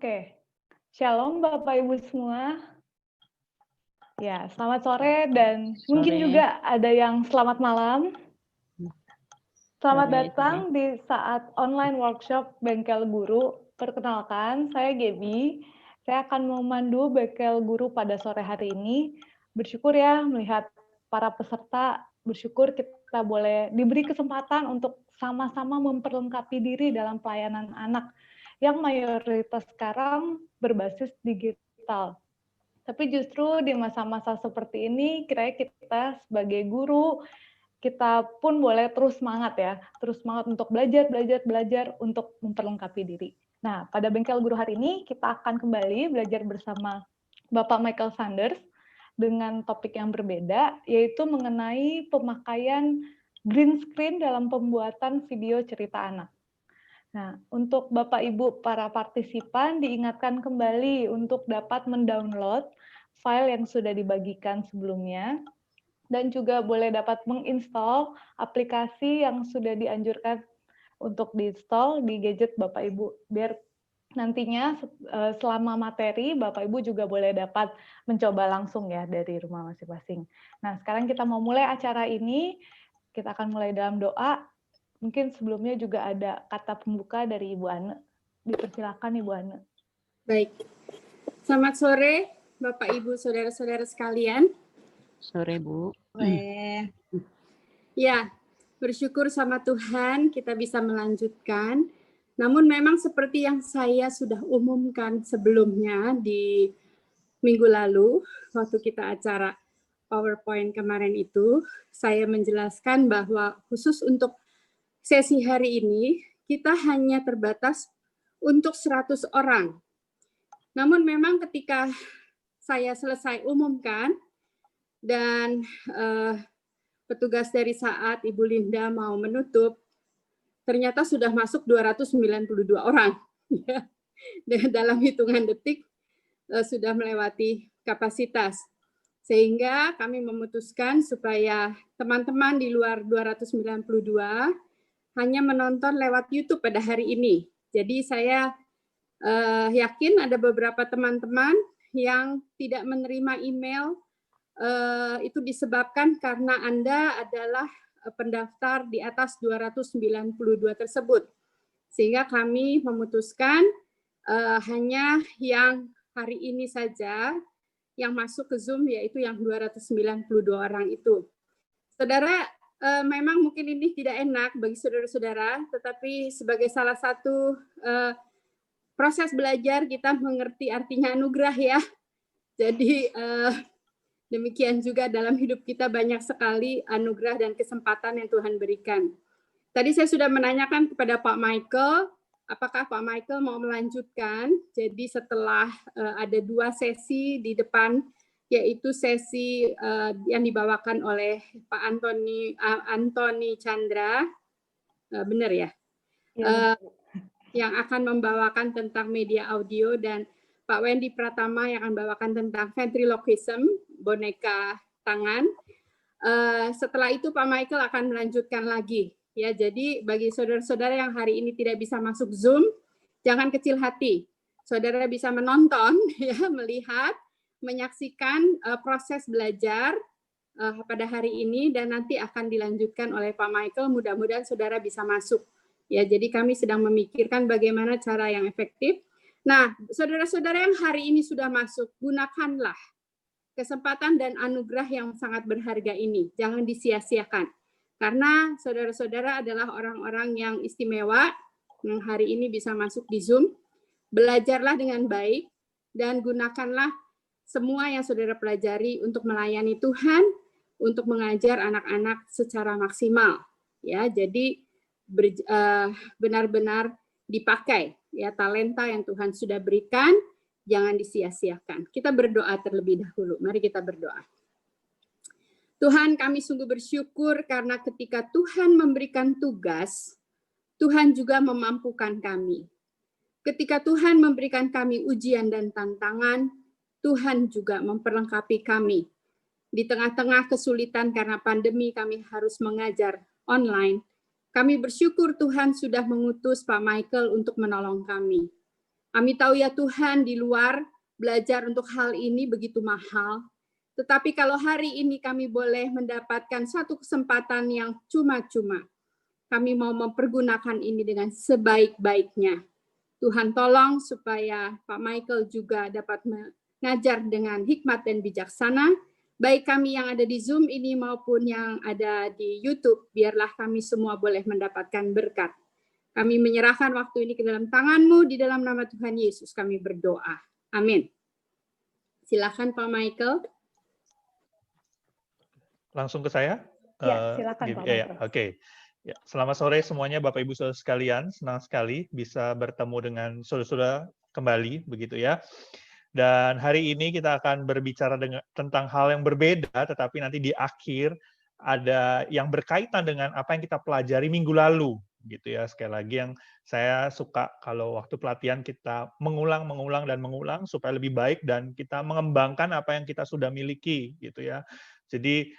Oke, Shalom Bapak Ibu semua. Ya, selamat sore dan mungkin Sore. juga ada yang selamat malam. Selamat Sore, datang di saat online workshop Bengkel Guru. Perkenalkan, saya Gaby. Saya akan memandu Bengkel Guru pada sore hari ini. Bersyukur ya melihat para peserta, bersyukur kita boleh diberi kesempatan untuk sama-sama memperlengkapi diri dalam pelayanan anak yang mayoritas sekarang berbasis digital. Tapi justru di masa-masa seperti ini, kira-kira kita sebagai guru, kita pun boleh terus semangat ya, terus semangat untuk belajar untuk memperlengkapi diri. Nah, pada Bengkel Guru hari ini, kita akan kembali belajar bersama Bapak Michael Sanders dengan topik yang berbeda, yaitu mengenai pemakaian green screen dalam pembuatan video cerita anak. Nah, untuk Bapak Ibu para partisipan diingatkan kembali untuk dapat mendownload file yang sudah dibagikan sebelumnya dan juga boleh dapat menginstall aplikasi yang sudah dianjurkan untuk diinstal di gadget Bapak Ibu biar nantinya selama materi Bapak Ibu juga boleh dapat mencoba langsung ya dari rumah masing-masing. Nah, sekarang kita mau mulai acara ini. Kita akan mulai dalam doa. Mungkin sebelumnya juga ada kata pembuka dari Ibu Ane. Dipersilakan Ibu Ane. Baik. Selamat sore Bapak Ibu saudara-saudara sekalian. Sore, Bu. Ya, bersyukur sama Tuhan kita bisa melanjutkan. Namun memang seperti yang saya sudah umumkan sebelumnya di minggu lalu, waktu kita acara PowerPoint kemarin itu, saya menjelaskan bahwa khusus untuk sesi hari ini, kita hanya terbatas untuk 100 orang. Namun memang ketika saya selesai umumkan, dan petugas dari saat Ibu Linda mau menutup, ternyata sudah masuk 292 orang. Dalam hitungan detik sudah melewati kapasitas. Sehingga kami memutuskan supaya teman-teman di luar 292 hanya menonton lewat YouTube pada hari ini. Jadi saya yakin ada beberapa teman-teman yang tidak menerima email, itu disebabkan karena Anda adalah pendaftar di atas 292 tersebut. Sehingga kami memutuskan hanya yang hari ini saja yang masuk ke Zoom, yaitu yang 292 orang itu. Saudara, memang mungkin ini tidak enak bagi saudara-saudara, tetapi sebagai salah satu proses belajar kita mengerti artinya anugerah ya. Jadi demikian juga dalam hidup kita banyak sekali anugerah dan kesempatan yang Tuhan berikan. Tadi saya sudah menanyakan kepada Pak Michael, apakah Pak Michael mau melanjutkan. Jadi setelah ada 2 sesi di depan, yaitu sesi yang dibawakan oleh Pak Antoni Chandra, benar ya? Ya, yang akan membawakan tentang media audio, dan Pak Wendy Pratama yang akan membawakan tentang ventriloquism, boneka tangan. Setelah itu Pak Michael akan melanjutkan lagi. Ya, jadi bagi saudara-saudara yang hari ini tidak bisa masuk Zoom, jangan kecil hati. Saudara bisa menonton, ya, melihat, menyaksikan proses belajar pada hari ini, dan nanti akan dilanjutkan oleh Pak Michael. Mudah-mudahan saudara bisa masuk. Ya, jadi kami sedang memikirkan bagaimana cara yang efektif. Nah, saudara-saudara yang hari ini sudah masuk, gunakanlah kesempatan dan anugerah yang sangat berharga ini. Jangan disia-siakan. Karena saudara-saudara adalah orang-orang yang istimewa yang hari ini bisa masuk di Zoom. Belajarlah dengan baik dan gunakanlah semua yang saudara pelajari untuk melayani Tuhan, untuk mengajar anak-anak secara maksimal. Ya, jadi benar-benar dipakai ya talenta yang Tuhan sudah berikan, jangan disia-siakan. Kita berdoa terlebih dahulu. Mari kita berdoa. Tuhan, kami sungguh bersyukur karena ketika Tuhan memberikan tugas, Tuhan juga memampukan kami. Ketika Tuhan memberikan kami ujian dan tantangan, Tuhan juga memperlengkapi kami. Di tengah-tengah kesulitan karena pandemi, kami harus mengajar online. Kami bersyukur Tuhan sudah mengutus Pak Michael untuk menolong kami. Kami tahu ya Tuhan, di luar belajar untuk hal ini begitu mahal. Tetapi kalau hari ini kami boleh mendapatkan satu kesempatan yang cuma-cuma, kami mau mempergunakan ini dengan sebaik-baiknya. Tuhan tolong supaya Pak Michael juga dapat mengajar dengan hikmat dan bijaksana, baik kami yang ada di Zoom ini maupun yang ada di YouTube, biarlah kami semua boleh mendapatkan berkat. Kami menyerahkan waktu ini ke dalam tangan-Mu, di dalam nama Tuhan Yesus kami berdoa. Amin. Silakan Pak Michael. Langsung ke saya? Ya, silakan Pak Michael. Oke. Ya, selamat sore semuanya Bapak Ibu Saudara sekalian. Senang sekali bisa bertemu dengan saudara-saudara kembali begitu ya. Dan hari ini kita akan berbicara tentang hal yang berbeda, tetapi nanti di akhir ada yang berkaitan dengan apa yang kita pelajari minggu lalu gitu ya. Sekali lagi yang saya suka kalau waktu pelatihan kita mengulang supaya lebih baik dan kita mengembangkan apa yang kita sudah miliki gitu ya. Jadi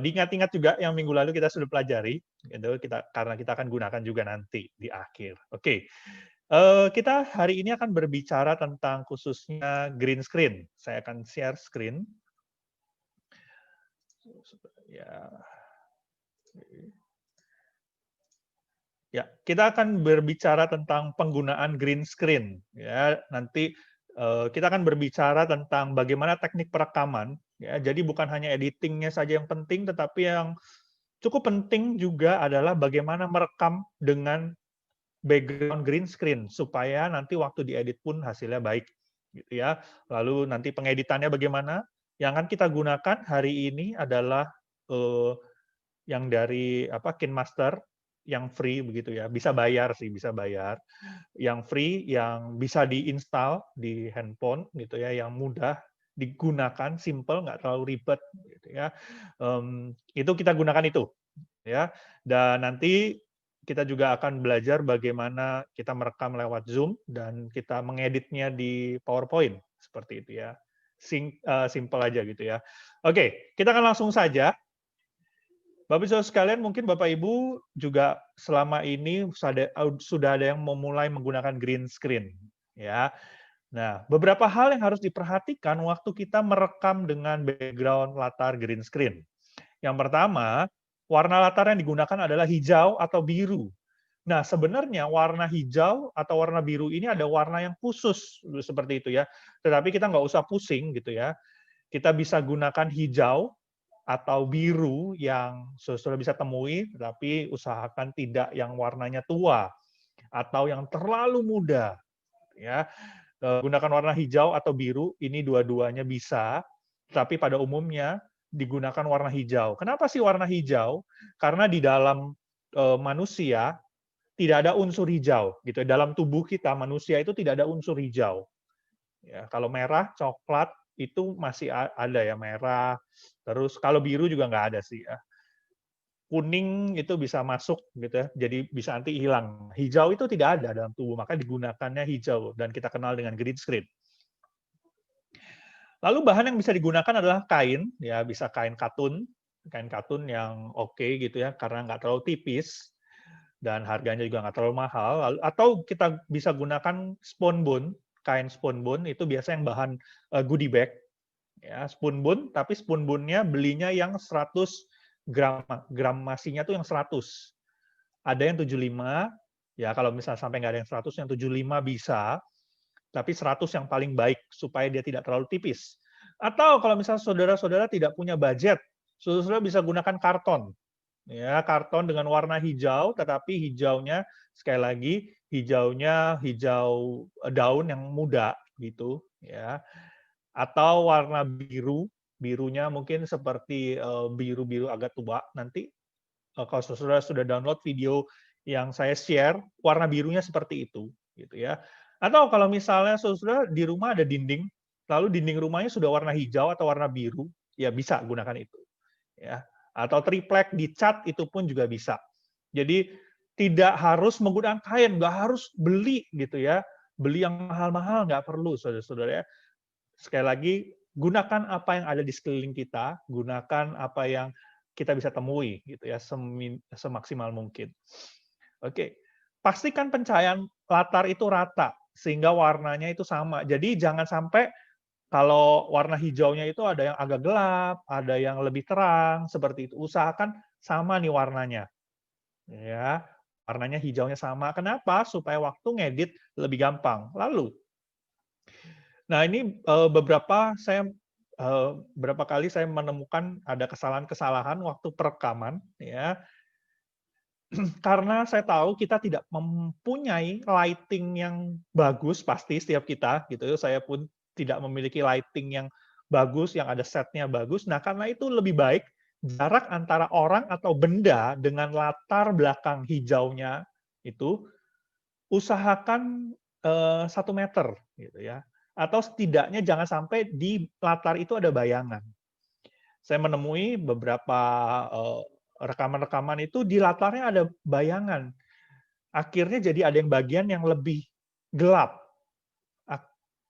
diingat-ingat juga yang minggu lalu kita sudah pelajari gitu, karena kita akan gunakan juga nanti di akhir. Oke. Kita hari ini akan berbicara tentang khususnya green screen. Saya akan share screen. Ya. Ya, kita akan berbicara tentang penggunaan green screen. Ya, nanti kita akan berbicara tentang bagaimana teknik perekaman. Ya, jadi bukan hanya editingnya saja yang penting, tetapi yang cukup penting juga adalah bagaimana merekam dengan background green screen supaya nanti waktu diedit pun hasilnya baik, gitu ya. Lalu nanti pengeditannya bagaimana? Yang akan kita gunakan hari ini adalah yang dari KineMaster yang free begitu ya, bisa bayar sih, bisa bayar. Yang free, yang bisa diinstal di handphone gitu ya, yang mudah digunakan, simple, nggak terlalu ribet gitu ya. Itu kita gunakan itu ya. Dan nanti kita juga akan belajar bagaimana kita merekam lewat Zoom dan kita mengeditnya di PowerPoint seperti itu ya. Simple aja gitu ya. Oke, kita akan langsung saja. Bapak Ibu sekalian, mungkin Bapak Ibu juga selama ini sudah ada yang memulai menggunakan green screen, ya. Nah, beberapa hal yang harus diperhatikan waktu kita merekam dengan background latar green screen. Yang pertama, warna latar yang digunakan adalah hijau atau biru. Nah, sebenarnya warna hijau atau warna biru ini ada warna yang khusus seperti itu ya. Tetapi kita nggak usah pusing gitu ya. Kita bisa gunakan hijau atau biru yang sudah bisa temui, tetapi usahakan tidak yang warnanya tua atau yang terlalu muda. Ya, gunakan warna hijau atau biru, ini dua-duanya bisa, tapi pada umumnya digunakan warna hijau. Kenapa sih warna hijau? Karena di dalam manusia tidak ada unsur hijau, gitu. Dalam tubuh kita manusia itu tidak ada unsur hijau. Ya, kalau merah, coklat itu masih ada ya, merah. Terus kalau biru juga nggak ada sih ya. Kuning itu bisa masuk gitu ya, jadi bisa nanti hilang. Hijau itu tidak ada dalam tubuh, maka digunakannya hijau dan kita kenal dengan green screen. Lalu bahan yang bisa digunakan adalah kain, ya bisa kain katun yang oke gitu ya, karena nggak terlalu tipis dan harganya juga nggak terlalu mahal. Atau kita bisa gunakan spunbone. Kain spunbone itu biasa yang bahan goodie bag, ya spunbone, tapi spunbone-nya belinya yang 100 gram masinya tuh yang 100. Ada yang 75, ya kalau misalnya sampai nggak ada yang 100, yang 75 bisa, tapi 100 yang paling baik supaya dia tidak terlalu tipis. Atau kalau misalnya saudara-saudara tidak punya budget, saudara-saudara bisa gunakan karton. Ya, karton dengan warna hijau, tetapi hijaunya sekali lagi hijaunya hijau daun yang muda gitu, ya. Atau warna biru, birunya mungkin seperti biru-biru agak tua. Nanti kalau saudara sudah download video yang saya share, warna birunya seperti itu, gitu ya. Atau kalau misalnya saudara di rumah ada dinding, lalu dinding rumahnya sudah warna hijau atau warna biru, ya bisa gunakan itu, ya. Atau triplek dicat itu pun juga bisa. Jadi tidak harus menggunakan kain, nggak harus beli gitu ya, beli yang mahal-mahal nggak perlu, saudara-saudara ya. Sekali lagi gunakan apa yang ada di sekeliling kita, gunakan apa yang kita bisa temui gitu ya, semaksimal mungkin. Oke, pastikan pencahayaan latar itu rata sehingga warnanya itu sama. Jadi jangan sampai kalau warna hijaunya itu ada yang agak gelap, ada yang lebih terang, seperti itu. Usahakan sama nih warnanya. Ya, warnanya hijaunya sama. Kenapa? Supaya waktu ngedit lebih gampang. Lalu, nah ini beberapa kali saya menemukan ada kesalahan-kesalahan waktu perekaman, ya. Karena saya tahu kita tidak mempunyai lighting yang bagus pasti setiap kita gitu. Saya pun tidak memiliki lighting yang bagus, yang ada setnya bagus. Nah, karena itu lebih baik jarak antara orang atau benda dengan latar belakang hijaunya itu usahakan 1 meter gitu ya. Atau setidaknya jangan sampai di latar itu ada bayangan. Saya menemui beberapa rekaman-rekaman itu di latarnya ada bayangan. Akhirnya jadi ada yang bagian yang lebih gelap.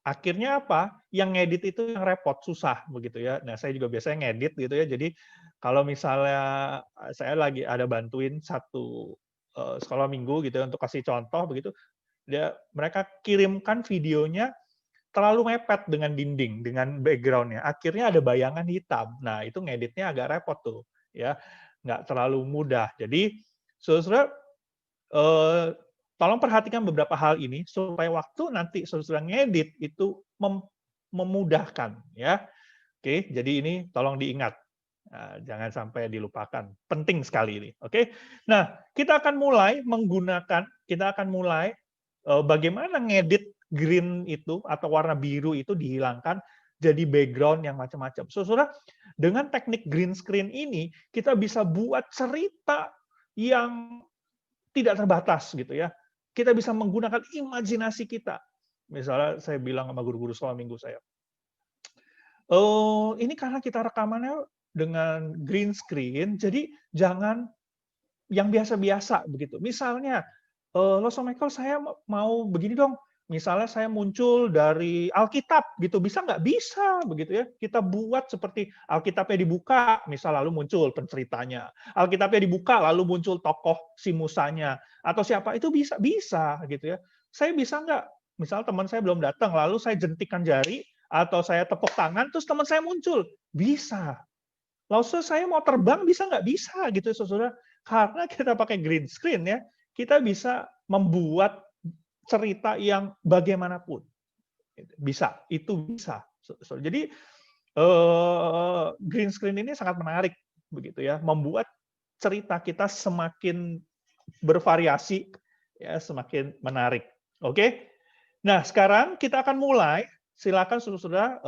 Akhirnya apa? Yang ngedit itu yang repot, susah begitu ya. Nah, saya juga biasanya ngedit gitu ya. Jadi kalau misalnya saya lagi ada bantuin satu sekolah minggu gitu ya untuk kasih contoh begitu, mereka kirimkan videonya terlalu mepet dengan dinding, dengan background-nya. Akhirnya ada bayangan hitam. Nah, itu ngeditnya agak repot tuh, ya. Nggak terlalu mudah. Jadi, saudara, tolong perhatikan beberapa hal ini supaya waktu nanti saudara ngedit itu memudahkan, ya. Oke, jadi ini tolong diingat. Nah, jangan sampai dilupakan. Penting sekali ini. Oke. Nah, kita akan mulai bagaimana ngedit green itu atau warna biru itu dihilangkan jadi background yang macam-macam. Saudara, dengan teknik green screen ini kita bisa buat cerita yang tidak terbatas gitu ya. Kita bisa menggunakan imajinasi kita. Misalnya saya bilang sama guru-guru sekolah minggu saya, ini karena kita rekamannya dengan green screen, jadi jangan yang biasa-biasa begitu. Misalnya, Loso Michael, saya mau begini dong. Misalnya saya muncul dari Alkitab gitu, bisa nggak? Bisa begitu ya. Kita buat seperti Alkitabnya dibuka, misal lalu muncul penceritanya. Alkitabnya dibuka lalu muncul tokoh si Musanya atau siapa, itu bisa gitu ya. Saya bisa nggak? Misal teman saya belum datang, lalu saya jentikan jari atau saya tepuk tangan, terus teman saya muncul. Bisa. Lalu saya mau terbang, bisa nggak? Bisa gitu saudara. Karena kita pakai green screen ya, kita bisa membuat cerita yang bagaimanapun. Bisa, itu bisa. Jadi green screen ini sangat menarik begitu ya, membuat cerita kita semakin bervariasi ya, semakin menarik. Oke. Nah, sekarang kita akan mulai. Silakan saudara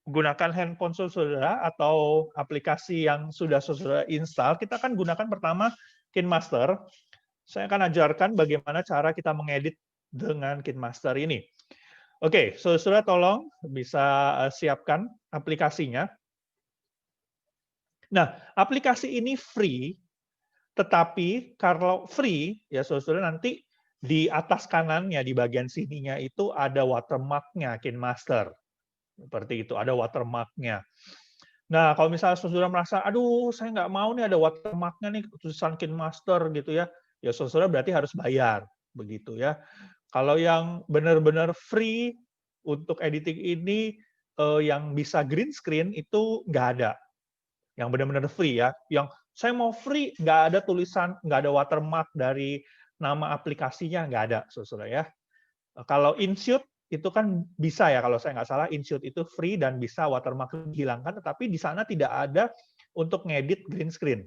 gunakan handphone saudara atau aplikasi yang sudah saudara install. Kita akan gunakan pertama KineMaster. Saya akan ajarkan bagaimana cara kita mengedit dengan KineMaster ini. Oke, saudara tolong bisa siapkan aplikasinya. Nah, aplikasi ini free, tetapi kalau free, ya saudara nanti di atas kanannya, di bagian sininya itu ada watermark-nya KineMaster. Seperti itu, ada watermark-nya. Nah, kalau misalnya saudara merasa, aduh, saya nggak mau nih ada watermark-nya nih, tulisan KineMaster gitu ya, ya saudara berarti harus bayar, begitu ya. Kalau yang benar-benar free untuk editing ini, yang bisa green screen itu nggak ada. Yang benar-benar free ya. Yang saya mau free, nggak ada tulisan, nggak ada watermark dari nama aplikasinya, nggak ada, saudara ya. Kalau InShoot itu kan bisa ya, kalau saya nggak salah, InShoot itu free dan bisa watermark dihilangkan, tetapi di sana tidak ada untuk ngedit green screen.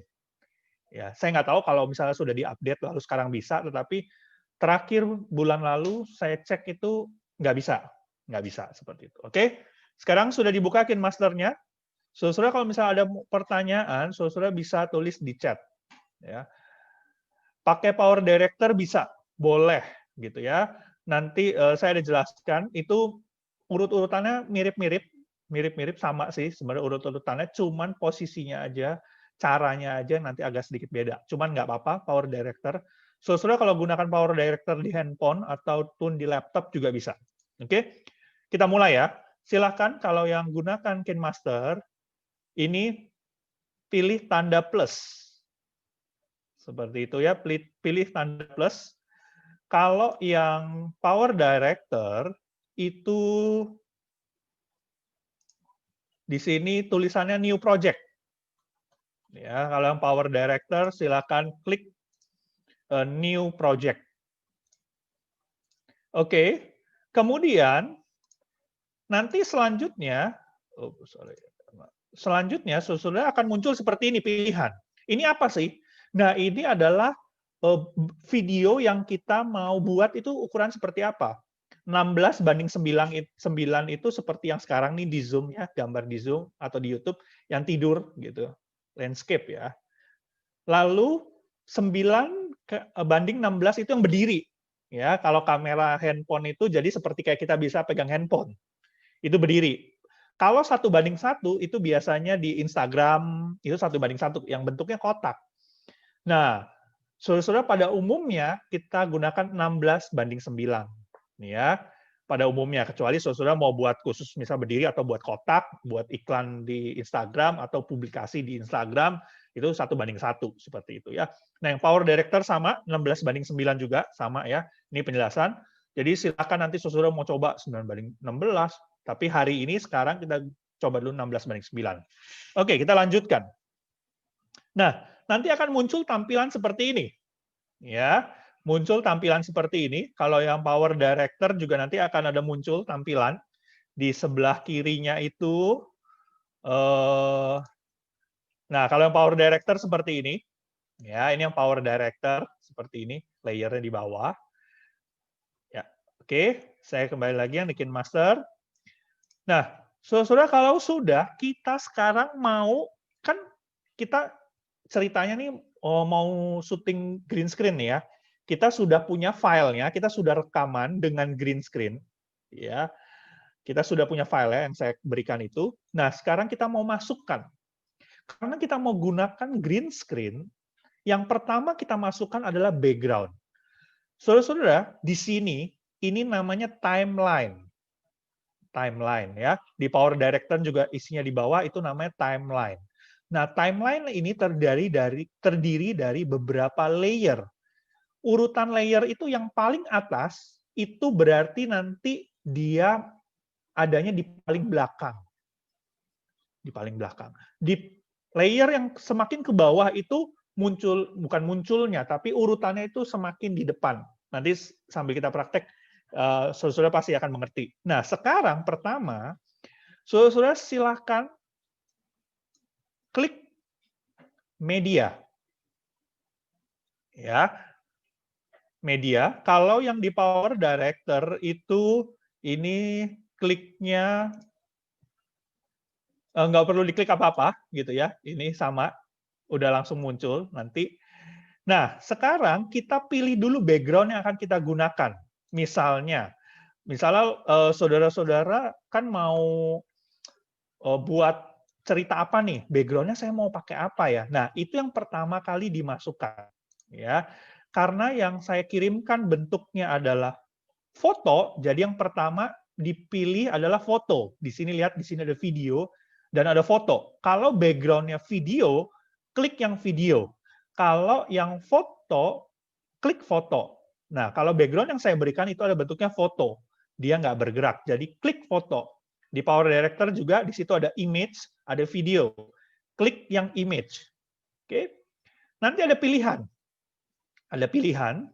Ya, saya nggak tahu kalau misalnya sudah diupdate lalu sekarang bisa, tetapi terakhir bulan lalu saya cek itu nggak bisa seperti itu. Oke, sekarang sudah dibuka KineMaster-nya. Saudara kalau misalnya ada pertanyaan, saudara bisa tulis di chat. Ya, pakai Power Director bisa, boleh gitu ya. Nanti saya ada jelaskan itu urut-urutannya mirip-mirip sama sih sebenarnya urut-urutannya, cuman posisinya aja, caranya aja nanti agak sedikit beda. Cuman nggak apa-apa, Power Director. Saudara kalau gunakan Power Director di handphone ataupun di laptop juga bisa. Oke, kita mulai ya. Silahkan kalau yang gunakan KineMaster, ini pilih tanda plus. Seperti itu ya, pilih tanda plus. kalau yang Power Director itu di sini tulisannya New Project. Ya, kalau yang Power Director silakan klik New Project. Oke, kemudian nanti selanjutnya, saudara akan muncul seperti ini pilihan. Ini apa sih? Nah, ini adalah video yang kita mau buat itu ukuran seperti apa? 16:9 itu seperti yang sekarang nih di Zoom ya, gambar di Zoom atau di YouTube yang tidur gitu, landscape ya. Lalu 9:16 itu yang berdiri. Ya, kalau kamera handphone itu jadi seperti kayak kita bisa pegang handphone. Itu berdiri. Kalau 1:1 itu biasanya di Instagram itu 1:1 yang bentuknya kotak. Nah, saudara-saudara pada umumnya kita gunakan 16:9. Ya, pada umumnya kecuali saudara mau buat khusus misal berdiri atau buat kotak, buat iklan di Instagram atau publikasi di Instagram itu 1:1 seperti itu ya. Nah, yang Power Director sama 16:9 juga sama ya. Ini penjelasan. Jadi silakan nanti saudara mau coba 9:16, tapi hari ini sekarang kita coba dulu 16:9. Oke, kita lanjutkan. Nah, nanti akan muncul tampilan seperti ini. Ya, muncul tampilan seperti ini. Kalau yang Power Director juga nanti akan ada muncul tampilan di sebelah kirinya itu. Nah, kalau yang Power Director seperti ini, ya, ini yang Power Director seperti ini, layernya di bawah. Ya, oke, saya kembali lagi yang bikin master. Nah, saudara kalau sudah kita sekarang mau kan kita ceritanya nih mau syuting green screen nih ya. Kita sudah punya filenya, kita sudah rekaman dengan green screen, ya. Kita sudah punya file ya yang saya berikan itu. Nah, sekarang kita mau masukkan. Karena kita mau gunakan green screen, yang pertama kita masukkan adalah background. Saudara-saudara, di sini ini namanya timeline. Timeline ya. Di Power Director juga isinya di bawah itu namanya timeline. Nah, timeline ini terdiri dari beberapa layer. Urutan layer itu yang paling atas itu berarti nanti dia adanya di paling belakang. Di paling belakang. Di layer yang semakin ke bawah itu muncul, bukan munculnya, tapi urutannya itu semakin di depan. Nanti sambil kita praktek, saudara-saudara pasti akan mengerti. Nah, sekarang pertama, saudara-saudara silakan klik media. Ya, media. Kalau yang di Power Director itu ini kliknya nggak perlu diklik apa-apa gitu ya. Ini sama, udah langsung muncul nanti. Nah, sekarang kita pilih dulu background yang akan kita gunakan. Misalnya saudara-saudara kan mau buat cerita apa nih? Background-nya saya mau pakai apa ya? Nah, itu yang pertama kali dimasukkan. Ya, karena yang saya kirimkan bentuknya adalah foto, jadi yang pertama dipilih adalah foto. Di sini lihat, di sini ada video dan ada foto. Kalau background-nya video, klik yang video. Kalau yang foto, klik foto. Nah, kalau background yang saya berikan itu ada bentuknya foto. Dia nggak bergerak, jadi klik foto. Di Power Director juga di situ ada image, ada video. Klik yang image. Oke. Nanti ada pilihan. Ada pilihan.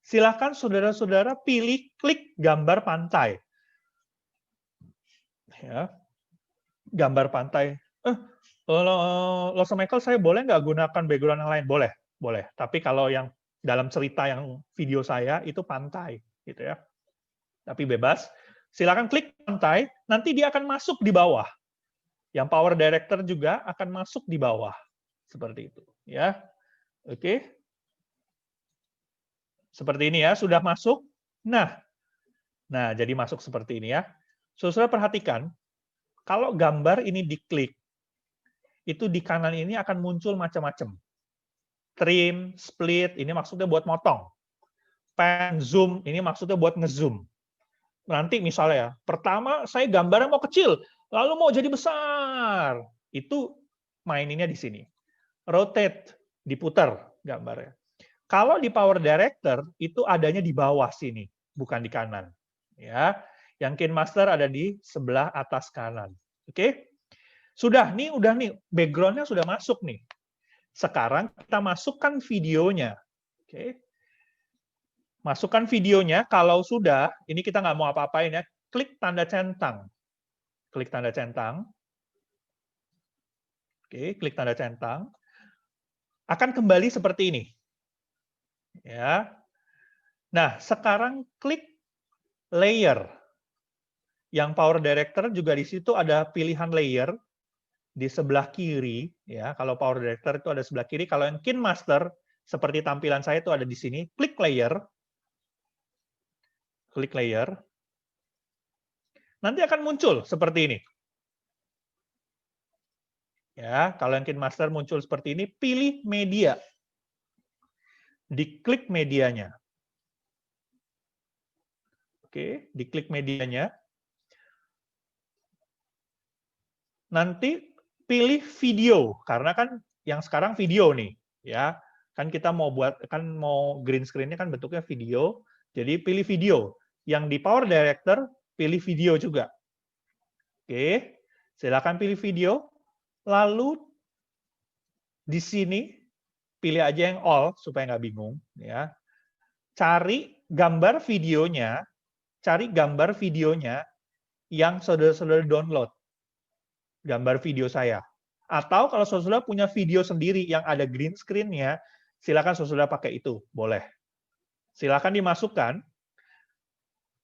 Silakan saudara-saudara pilih klik gambar pantai. Ya. Gambar pantai. Los Michael, saya boleh nggak gunakan background yang lain? Boleh, boleh. Tapi kalau yang dalam cerita yang video saya itu pantai, gitu ya. Tapi bebas. Silakan klik pantai, nanti dia akan masuk di bawah. Yang Power Director juga akan masuk di bawah, seperti itu. Ya, oke. Seperti ini ya, sudah masuk. Nah, jadi masuk seperti ini ya. Saudara perhatikan, kalau gambar ini diklik, itu di kanan ini akan muncul macam-macam. Trim, split, ini maksudnya buat motong. Pan, zoom, ini maksudnya buat ngezoom. Nanti misalnya ya, pertama saya gambarnya mau kecil, lalu mau jadi besar. Itu maininnya di sini. Rotate, diputar gambarnya. Kalau di Power Director itu adanya di bawah sini, bukan di kanan. Ya, yang KineMaster ada di sebelah atas kanan. Oke? Sudah nih, udah nih, background-nya sudah masuk nih. Sekarang kita masukkan videonya. Oke. Masukkan videonya, kalau sudah, ini kita nggak mau apa-apain ya, klik tanda centang. Klik tanda centang. Oke, klik tanda centang. Akan kembali seperti ini. Ya. Nah, sekarang klik layer. Yang Power Director juga di situ ada pilihan layer di sebelah kiri. Ya, kalau Power Director itu ada sebelah kiri. Kalau yang KineMaster, seperti tampilan saya itu ada di sini. Klik layer. Klik layer. Nanti akan muncul seperti ini. Ya, kalau yang KineMaster muncul seperti ini, pilih media. Diklik medianya. Oke, diklik medianya. Nanti pilih video, karena kan yang sekarang video nih, ya. Kan kita mau buat, kan mau green screen-nya kan bentuknya video, jadi pilih video. Yang di Power Director, pilih video juga. Oke, silakan pilih video. Lalu di sini pilih aja yang all supaya nggak bingung. Ya, cari gambar videonya, yang saudara-saudara download. Gambar video saya. Atau kalau saudara punya video sendiri yang ada green screen-nya, silakan saudara pakai itu, boleh. Silakan dimasukkan,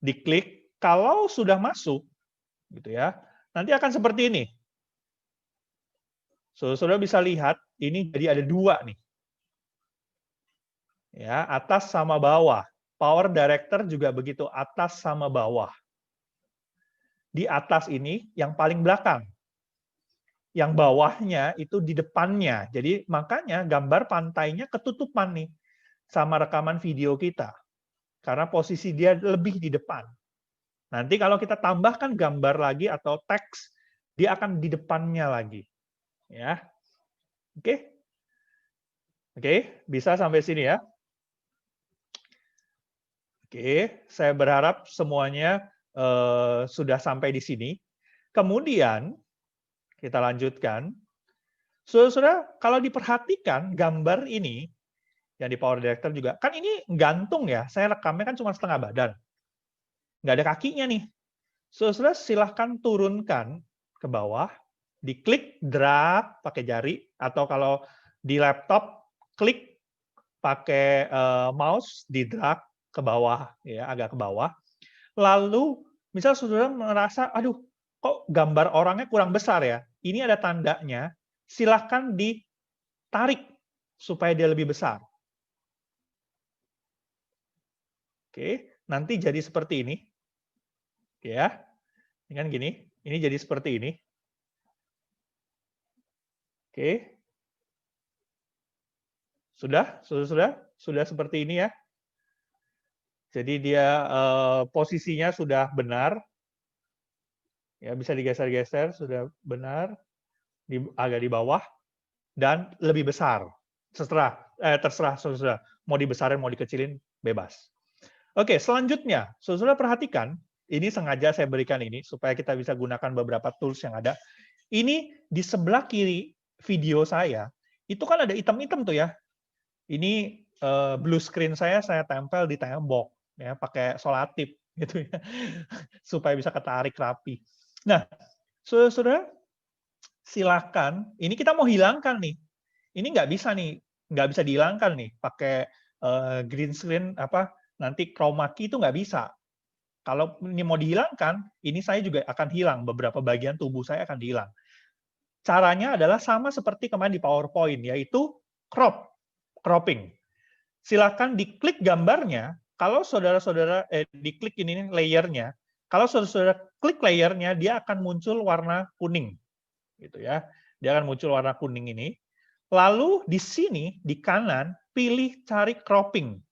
diklik. Kalau sudah masuk, gitu ya, nanti akan seperti ini. Saudara bisa lihat, ini jadi ada dua nih. Ya, atas sama bawah. Power Director juga begitu, atas sama bawah. Di atas ini yang paling belakang. Yang bawahnya itu di depannya. Jadi makanya gambar pantainya ketutupan nih sama rekaman video kita. Karena posisi dia lebih di depan. Nanti kalau kita tambahkan gambar lagi atau teks, dia akan di depannya lagi. Ya. Oke? Oke, bisa sampai sini ya. Oke, saya berharap semuanya sudah sampai di sini. Kemudian kita lanjutkan. Saudara, kalau diperhatikan gambar ini yang di Power Director juga, kan ini gantung ya. Saya rekamnya kan cuma setengah badan. Nggak ada kakinya nih. Saudara, silahkan turunkan ke bawah, diklik drag pakai jari, atau kalau di laptop, klik pakai mouse, di drag ke bawah, ya agak ke bawah. Lalu, misal saudara merasa, aduh, kok gambar orangnya kurang besar ya? Ini ada tandanya, silahkan ditarik supaya dia lebih besar. Oke, nanti jadi seperti ini. Ya, ini kan gini. Ini jadi seperti ini. Oke. Sudah seperti ini ya. Jadi dia posisinya sudah benar. Ya, bisa digeser-geser, sudah benar. Agak di bawah dan lebih besar. Terserah saudara. Mau dibesarin, mau dikecilin, bebas. Oke, selanjutnya, saudara perhatikan, ini sengaja saya berikan ini supaya kita bisa gunakan beberapa tools yang ada. Ini di sebelah kiri video saya, itu kan ada item-item tuh ya. Ini blue screen saya tempel di tembok ya, pakai solatip gitu ya. Supaya bisa ketarik rapi. Nah, saudara silakan, ini kita mau hilangkan nih. Ini nggak bisa dihilangkan nih pakai green screen nanti chroma key itu nggak bisa. Kalau ini mau dihilangkan, ini saya juga akan hilang, beberapa bagian tubuh saya akan hilang. Caranya adalah sama seperti kemarin di PowerPoint, yaitu cropping. Silakan diklik gambarnya, kalau saudara-saudara diklik ini layernya, kalau saudara klik layernya, dia akan muncul warna kuning. Gitu ya. Dia akan muncul warna kuning ini. Lalu di sini, di kanan, pilih cari cropping.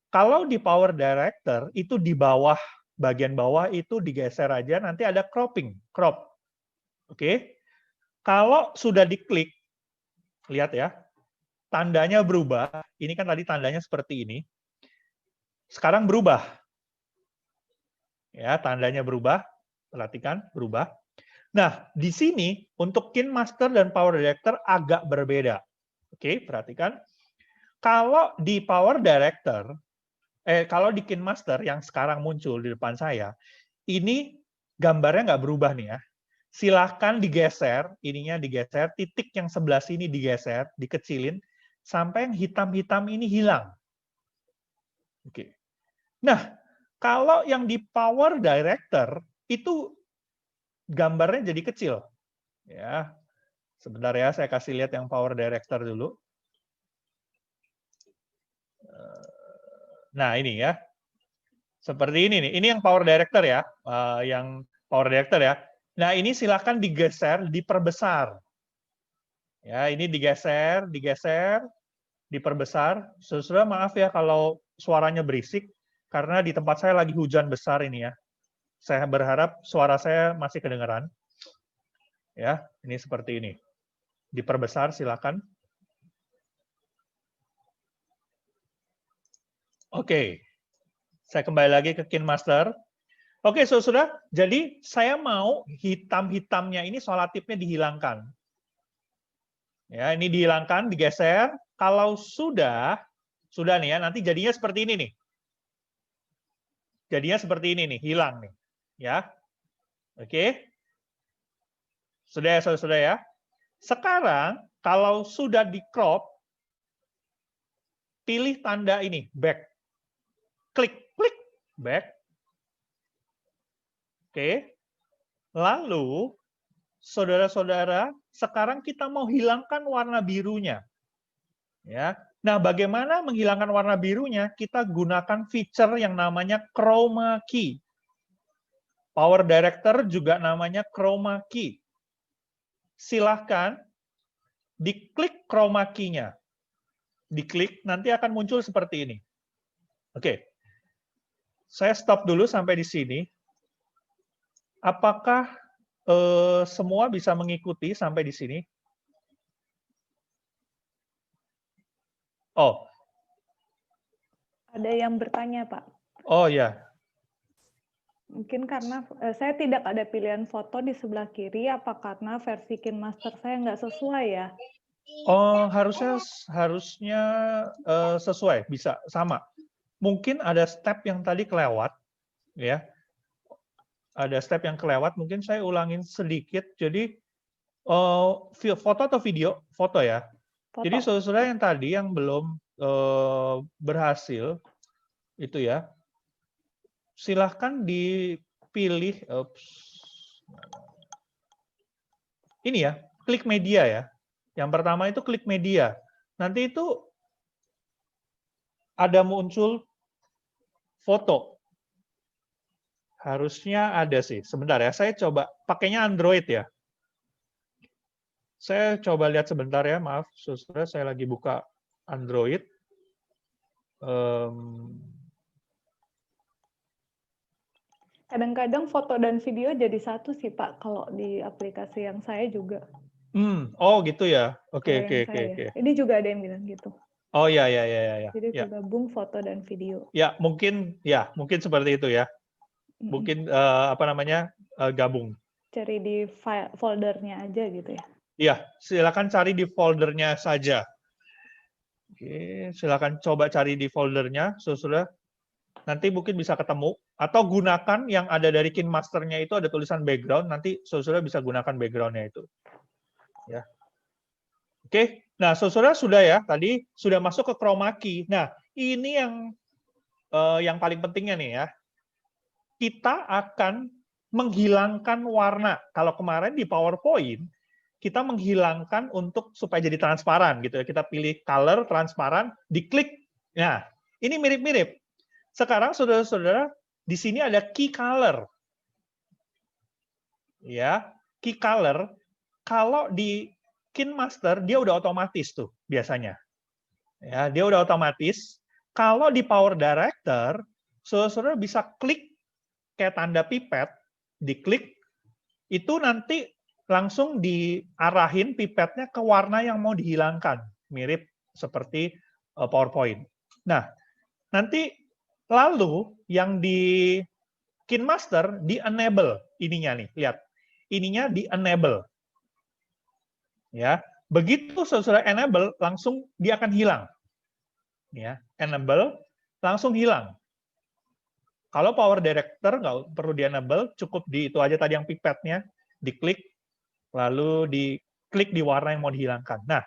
Kalau di Power Director, itu di bawah, bagian bawah itu digeser aja, nanti ada cropping, crop. Oke. Kalau sudah diklik, lihat ya, tandanya berubah. Ini kan tadi tandanya seperti ini. Sekarang berubah. Ya, tandanya berubah. Perhatikan, berubah. Nah, di sini untuk KineMaster dan Power Director agak berbeda. Oke, perhatikan. Kalau di Power Director, kalau di KineMaster yang sekarang muncul di depan saya, ini gambarnya nggak berubah nih ya. Silahkan digeser, ininya digeser, titik yang sebelah sini digeser, dikecilin, sampai yang hitam-hitam ini hilang. Oke. Nah, kalau yang di Power Director, itu gambarnya jadi kecil. Ya, sebentar ya, saya kasih lihat yang Power Director dulu. Nah, ini ya. Seperti ini nih. Ini yang Power Director ya. Yang Power Director ya. Nah, ini silakan digeser, diperbesar. Ya, ini digeser, diperbesar. Saudara maaf ya kalau suaranya berisik, karena di tempat saya lagi hujan besar ini ya. Saya berharap suara saya masih kedengaran. Ya, ini seperti ini. Diperbesar silakan. Oke. Saya kembali lagi ke KineMaster. Oke, saudara. Jadi saya mau hitam-hitamnya ini solatifnya dihilangkan. Ya, ini dihilangkan, digeser. Kalau sudah nih ya, nanti jadinya seperti ini nih. Jadinya seperti ini nih, hilang nih. Ya. Oke. Sudah ya, saudara ya. Sekarang, kalau sudah di crop, pilih tanda ini, back. Klik, back. Oke. Lalu, saudara-saudara, sekarang kita mau hilangkan warna birunya. Ya. Nah, bagaimana menghilangkan warna birunya? Kita gunakan feature yang namanya chroma key. Power Director juga namanya chroma key. Silahkan diklik chroma key-nya. Diklik, nanti akan muncul seperti ini. Oke. Saya stop dulu sampai di sini. Apakah semua bisa mengikuti sampai di sini? Oh. Ada yang bertanya, Pak. Oh ya. Mungkin karena saya tidak ada pilihan foto di sebelah kiri, apa karena versi KineMaster saya nggak sesuai ya? Oh, harusnya sesuai, bisa sama. Mungkin ada step yang tadi kelewat, ya. Ada step yang kelewat, mungkin saya ulangin sedikit. Jadi foto atau video? Foto ya. Foto. Jadi saudara yang tadi yang belum berhasil itu ya, silahkan dipilih. Ini ya, klik media ya. Yang pertama itu klik media. Nanti itu ada muncul foto. Harusnya ada sih. Sebentar ya, saya coba pakainya Android ya. Saya coba lihat sebentar ya, maaf, saudara, saya lagi buka Android. Kadang-kadang foto dan video jadi satu sih, Pak, kalau di aplikasi yang saya juga. Oh gitu ya. Oke. Ini juga ada yang bilang gitu. Oh ya. Jadi tergabung foto dan video. Ya, mungkin seperti itu ya. Mungkin gabung. Cari di foldernya aja gitu ya. Iya, silakan cari di foldernya saja. Oke, silakan coba cari di foldernya, saudara. Nanti mungkin bisa ketemu. Atau gunakan yang ada dari KineMaster-nya itu ada tulisan background, nanti saudara bisa gunakan background-nya itu. Ya. Oke, nah saudara sudah ya, tadi sudah masuk ke chroma key. Nah, ini yang paling pentingnya nih ya. Kita akan menghilangkan warna. Kalau kemarin di PowerPoint, kita menghilangkan supaya jadi transparan gitu ya. Kita pilih color transparan, diklik. Nah, ini mirip-mirip. Sekarang saudara-saudara di sini ada key color. Ya, key color kalau di KineMaster dia udah otomatis tuh biasanya. Ya, dia udah otomatis. Kalau di Power Director, saudara-saudara bisa klik kayak tanda pipet, diklik, itu nanti langsung diarahin pipetnya ke warna yang mau dihilangkan. Mirip seperti PowerPoint. Nah, nanti lalu yang di KineMaster di-enable ininya nih, lihat. Ininya di-enable. Ya, begitu saudara enable, langsung dia akan hilang. Ya, enable, langsung hilang. Kalau Power Director nggak perlu di-enable, cukup di itu aja tadi yang pipetnya, diklik, lalu diklik di warna yang mau dihilangkan. Nah,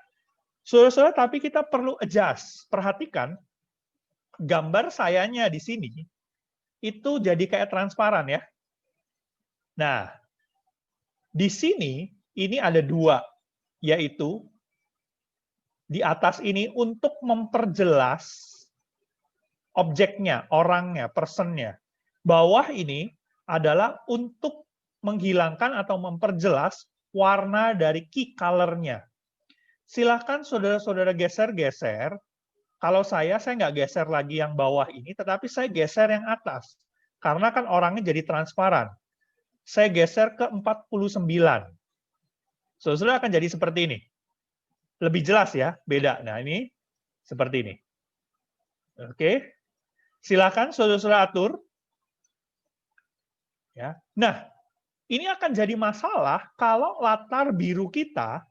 saudara-saudara, tapi kita perlu adjust. Perhatikan, gambar sayanya di sini, itu jadi kayak transparan ya. Nah, di sini, ini ada dua, yaitu di atas ini untuk memperjelas objeknya, orangnya, personnya. Bawah ini adalah untuk menghilangkan atau memperjelas warna dari key color-nya. Silakan saudara-saudara geser-geser. Kalau saya nggak geser lagi yang bawah ini, tetapi saya geser yang atas. Karena kan orangnya jadi transparan. Saya geser ke 49. Saudara akan jadi seperti ini. Lebih jelas ya, beda. Nah, ini seperti ini. Oke. Silakan saudara-saudara atur. Ya. Nah, ini akan jadi masalah kalau latar biru kita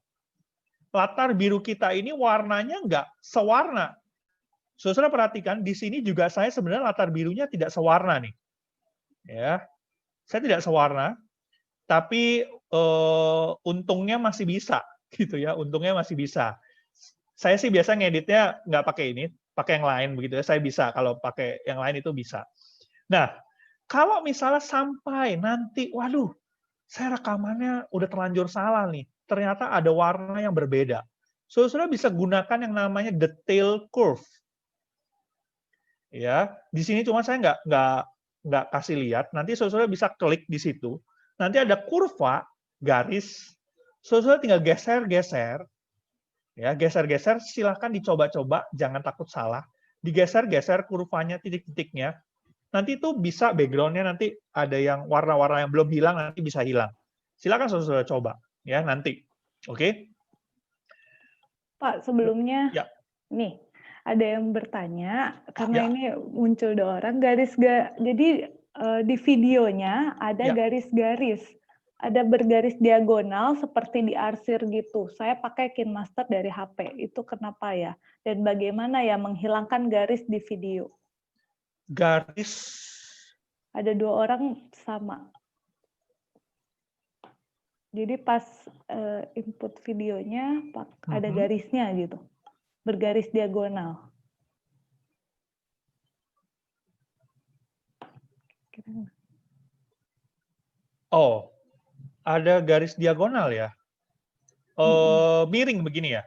ini warnanya nggak sewarna. Saudara perhatikan, di sini juga saya sebenarnya latar birunya tidak sewarna nih. Ya, saya tidak sewarna, tapi untungnya masih bisa, gitu ya. Untungnya masih bisa. Saya sih biasa ngeditnya nggak pakai ini, pakai yang lain begitu ya. Saya bisa kalau pakai yang lain itu bisa. Nah, kalau misalnya sampai nanti, waduh, saya rekamannya udah terlanjur salah nih. Ternyata ada warna yang berbeda. Saudara bisa gunakan yang namanya detail curve. Ya, di sini cuma saya nggak kasih lihat. Nanti saudara bisa klik di situ. Nanti ada kurva garis. Saudara tinggal geser-geser. Ya, geser-geser. Silahkan dicoba-coba. Jangan takut salah. Digeser-geser kurvanya, titik-titiknya. Nanti itu bisa background-nya nanti ada yang warna-warna yang belum hilang nanti bisa hilang. Silakan saudara coba ya nanti. Oke? Pak, sebelumnya Ya. nih ada yang bertanya karena Ya. ini muncul dua orang jadi di videonya ada Ya. garis-garis, ada bergaris diagonal seperti di arsir gitu. Saya pakai KineMaster dari HP. Itu kenapa ya? Dan bagaimana ya menghilangkan garis di video? Garis. Ada dua orang sama. Jadi pas input videonya ada garisnya gitu. Bergaris diagonal. Oh, ada garis diagonal ya? Miring begini ya?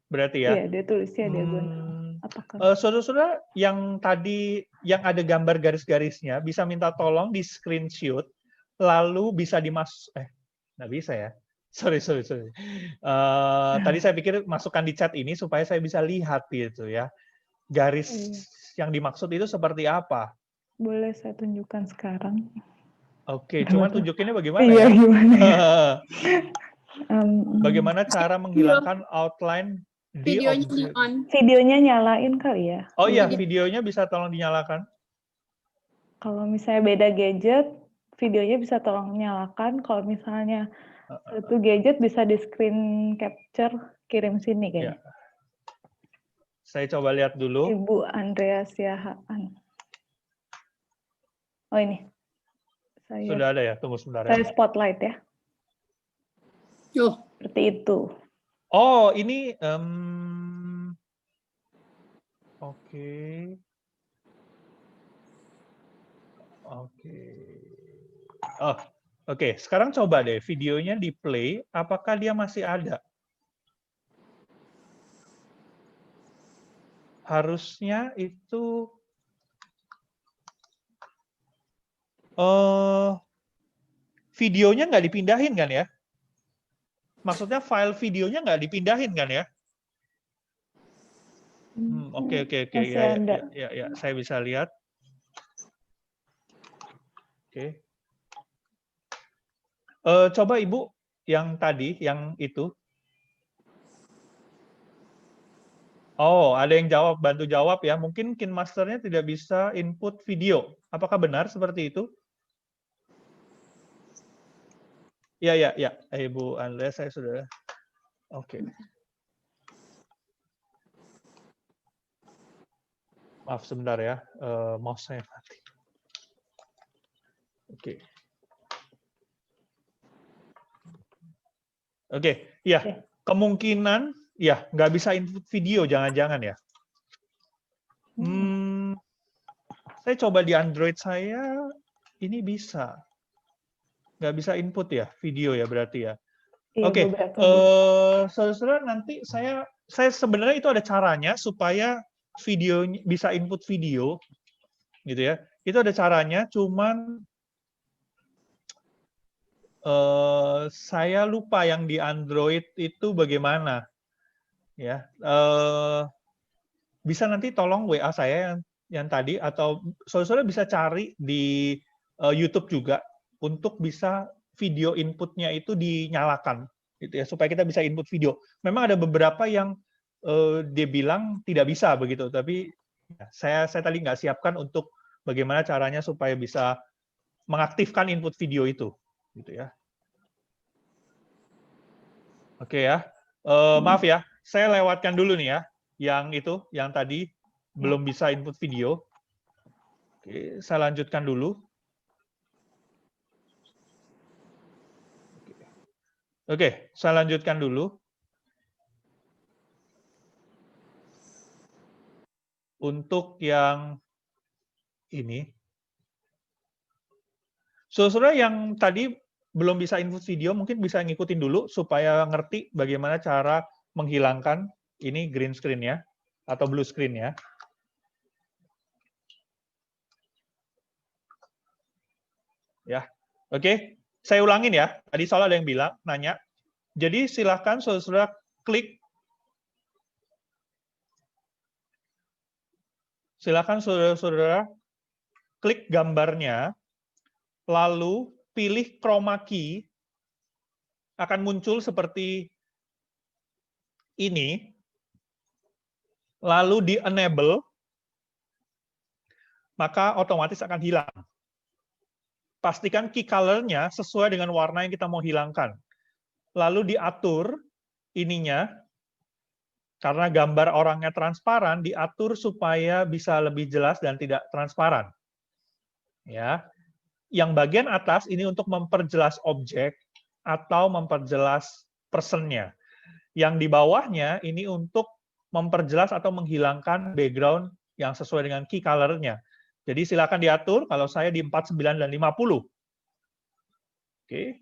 Berarti ya? Iya, dia tulisnya diagonal. Apakah? Saudara-saudara yang tadi yang ada gambar garis-garisnya bisa minta tolong di screenshot, lalu bisa nggak bisa ya? Sorry. Tadi saya pikir masukkan di chat ini supaya saya bisa lihat gitu ya. Garis yang dimaksud itu seperti apa? Boleh saya tunjukkan sekarang. Oke, cuman tunjukinnya bagaimana ya? Gimana ya? Um, Bagaimana cara menghilangkan outline di Videonya objek? on. Videonya nyalain kali ya? Oh iya, videonya bisa tolong dinyalakan. Kalau misalnya beda gadget, videonya bisa tolong nyalakan. Kalau misalnya satu gadget bisa di screen capture, kirim sini kayaknya. Ya. Saya coba lihat dulu. Ibu Andrea Siahaan. Oh ini. Sudah ada ya? Tunggu sebentar ya. Saya spotlight ya. Oh. Seperti itu. Oh, ini oke. Oh, oke. Sekarang coba deh videonya di play, apakah dia masih ada? Harusnya itu videonya nggak dipindahin kan ya? Maksudnya file videonya nggak dipindahin kan ya? Oke. Ya, saya bisa lihat. Oke. Coba Ibu yang tadi, yang itu. Oh, ada yang jawab, bantu jawab ya. Mungkin KineMaster-nya tidak bisa input video. Apakah benar seperti itu? Ya, ya, ya. Ibu Andrea, saya sudah. Oke. Maaf sebentar ya, mouse saya mati. Oke. Oke, ya. Kemungkinan, ya, nggak bisa input video, jangan-jangan ya. Saya coba di Android saya, ini bisa. Nggak bisa input ya, video ya berarti ya. Iya, Oke, beberapa. saudara nanti saya sebenarnya itu ada caranya supaya video bisa input video, gitu ya. Itu ada caranya, cuman saya lupa yang di Android itu bagaimana, ya. Bisa nanti tolong WA saya yang tadi, atau saudara bisa cari di YouTube juga untuk bisa video inputnya itu dinyalakan, gitu ya, supaya kita bisa input video. Memang ada beberapa yang dia bilang tidak bisa begitu, tapi ya, saya tadi nggak siapkan untuk bagaimana caranya supaya bisa mengaktifkan input video itu, gitu ya. Oke ya, maaf ya, saya lewatkan dulu nih ya, yang itu, yang tadi belum bisa input video. Oke, saya lanjutkan dulu. Oke, saya lanjutkan dulu. Untuk yang ini, saudara yang tadi belum bisa input video, mungkin bisa ngikutin dulu supaya ngerti bagaimana cara menghilangkan ini green screen-nya atau blue screen-nya. Ya, oke. Saya ulangin ya. Tadi soal ada yang bilang, nanya. Jadi silahkan saudara klik. Silakan saudara-saudara klik gambarnya, lalu pilih chroma key, akan muncul seperti ini, lalu di-enable, maka otomatis akan hilang. Pastikan key color-nya sesuai dengan warna yang kita mau hilangkan. Lalu diatur ininya, karena gambar orangnya transparan, diatur supaya bisa lebih jelas dan tidak transparan. Ya, yang bagian atas ini untuk memperjelas objek atau memperjelas person-nya. Yang di bawahnya ini untuk memperjelas atau menghilangkan background yang sesuai dengan key color-nya. Jadi silakan diatur, kalau saya di 49 dan 50. Oke.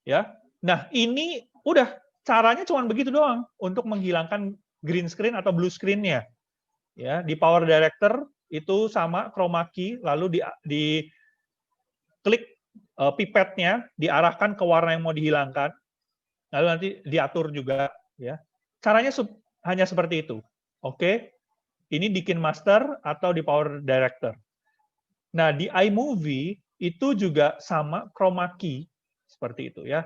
Ya. Nah, ini udah caranya cuma begitu doang untuk menghilangkan green screen atau blue screen-nya. Ya, di Power Director itu sama chroma key, lalu di klik pipetnya, diarahkan ke warna yang mau dihilangkan, lalu nanti diatur juga. Ya, caranya hanya seperti itu. Oke, ini di KineMaster atau di Power Director. Nah, di iMovie itu juga sama chroma key seperti itu ya.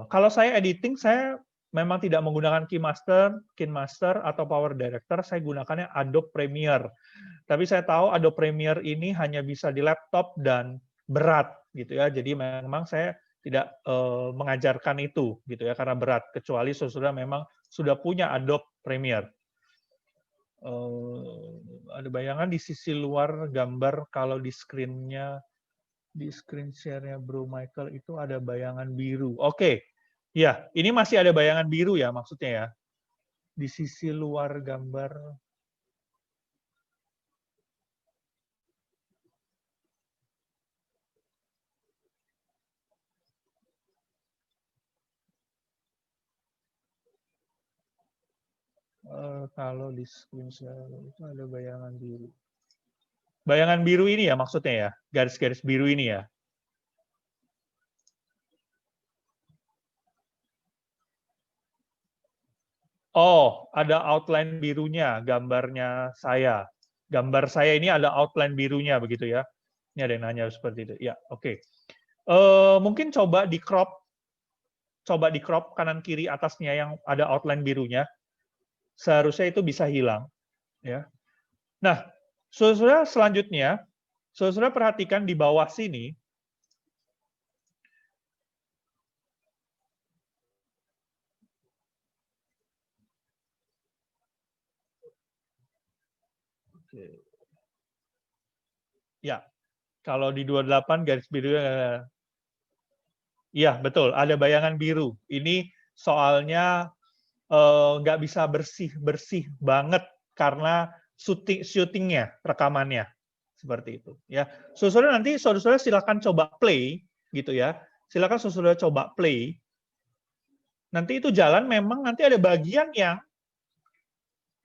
Kalau saya editing, saya memang tidak menggunakan KineMaster atau Power Director, saya gunakannya Adobe Premiere. Tapi saya tahu Adobe Premiere ini hanya bisa di laptop dan berat gitu ya. Jadi memang saya tidak mengajarkan itu gitu ya, karena berat, kecuali saudara memang sudah punya Adobe Premiere. Ada bayangan di sisi luar gambar kalau di screen-nya, di screen share-nya Bro Michael itu ada bayangan biru. Oke, ya ini masih ada bayangan biru ya maksudnya ya. Di sisi luar gambar. Kalau di screen share itu ada bayangan biru. Bayangan biru ini ya maksudnya ya, garis-garis biru ini ya. Oh, ada outline birunya, gambarnya saya. Gambar saya ini ada outline birunya begitu ya. Ini ada yang nanya seperti itu. Ya, oke. Mungkin coba di crop kanan kiri atasnya yang ada outline birunya. seharusnya itu bisa hilang. Ya. Nah, saudara selanjutnya, saudara perhatikan di bawah sini. Ya, kalau di 28 garis biru, ya betul, ada bayangan biru. Ini soalnya nggak bisa bersih banget karena syutingnya, rekamannya seperti itu. Ya, saudara nanti saudara silakan coba play, gitu ya. Silakan saudara coba play. Nanti itu jalan memang nanti ada bagian yang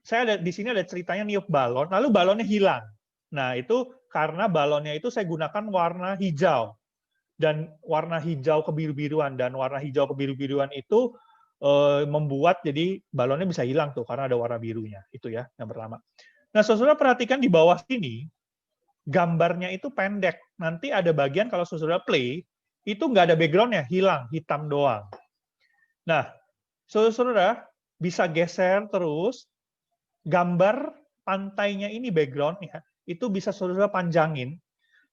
saya ada di sini ada ceritanya niup balon, lalu balonnya hilang. Nah itu karena balonnya itu saya gunakan warna hijau. Dan warna hijau kebiru-biruan, dan warna hijau kebiru-biruan itu membuat jadi balonnya bisa hilang tuh karena ada warna birunya. Itu ya yang pertama. Nah, saudara perhatikan di bawah sini gambarnya itu pendek. Nanti ada bagian kalau saudara play itu nggak ada backgroundnya, hilang, hitam doang. Nah, saudara bisa geser terus gambar pantainya ini backgroundnya itu bisa saudara panjangin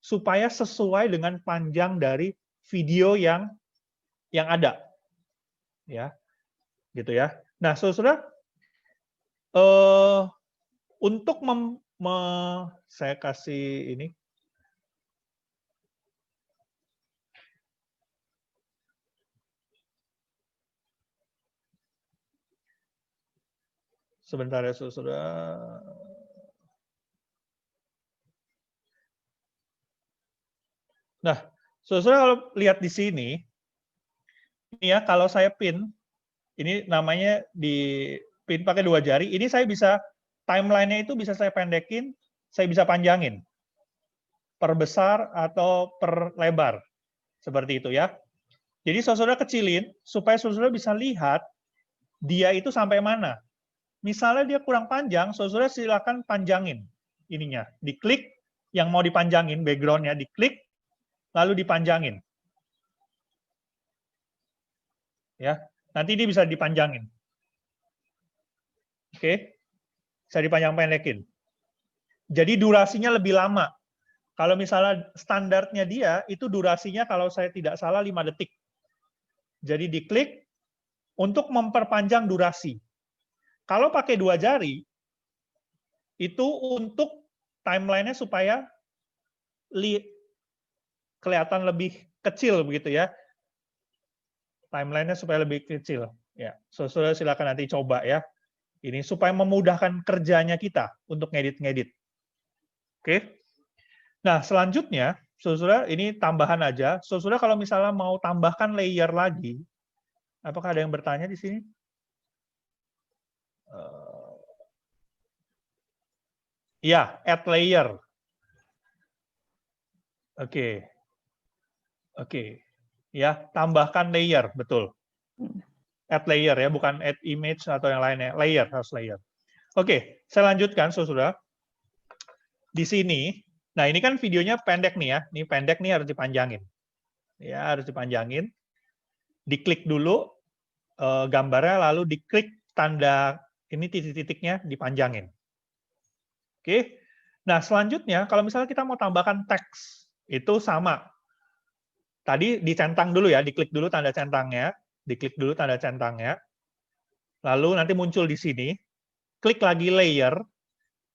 supaya sesuai dengan panjang dari video yang ada, ya, gitu ya. Nah, saudara, untuk saya kasih ini, sebentar ya, saudara. Nah, saudara kalau lihat di sini, ini ya, kalau saya pin, ini namanya di pin pakai 2 jari, ini saya bisa, timeline-nya itu bisa saya pendekin, saya bisa panjangin, perbesar atau perlebar, seperti itu ya. Jadi saudara kecilin, supaya saudara bisa lihat dia itu sampai mana. Misalnya dia kurang panjang, saudara silakan panjangin ininya, diklik yang mau dipanjangin, background-nya diklik, lalu dipanjangin. Ya, nanti dia bisa dipanjangin. Oke, bisa dipanjang pendekin. Jadi durasinya lebih lama. Kalau misalnya standarnya dia, itu durasinya kalau saya tidak salah 5 detik. Jadi diklik untuk memperpanjang durasi. Kalau pakai 2 jari, itu untuk timeline-nya supaya kelihatan lebih kecil begitu ya. Timeline-nya supaya lebih kecil. Ya, saudara silakan nanti coba ya. Ini supaya memudahkan kerjanya kita untuk ngedit-ngedit. Oke. Nah, selanjutnya, saudara ini tambahan aja. Saudara kalau misalnya mau tambahkan layer lagi, apakah ada yang bertanya di sini? Ya, add layer. Oke. Oke. Ya, tambahkan layer, betul. Add layer ya, bukan add image atau yang lainnya. Layer, harus layer. Oke, saya lanjutkan, saudara. Di sini, nah ini kan videonya pendek nih ya. Ini pendek nih, harus dipanjangin. Ya, harus dipanjangin. Diklik dulu gambarnya, lalu diklik tanda ini titik-titiknya, dipanjangin. Oke. Nah, selanjutnya kalau misalnya kita mau tambahkan teks, itu sama. Tadi dicentang dulu ya, diklik dulu tanda centangnya, lalu nanti muncul di sini, klik lagi layer,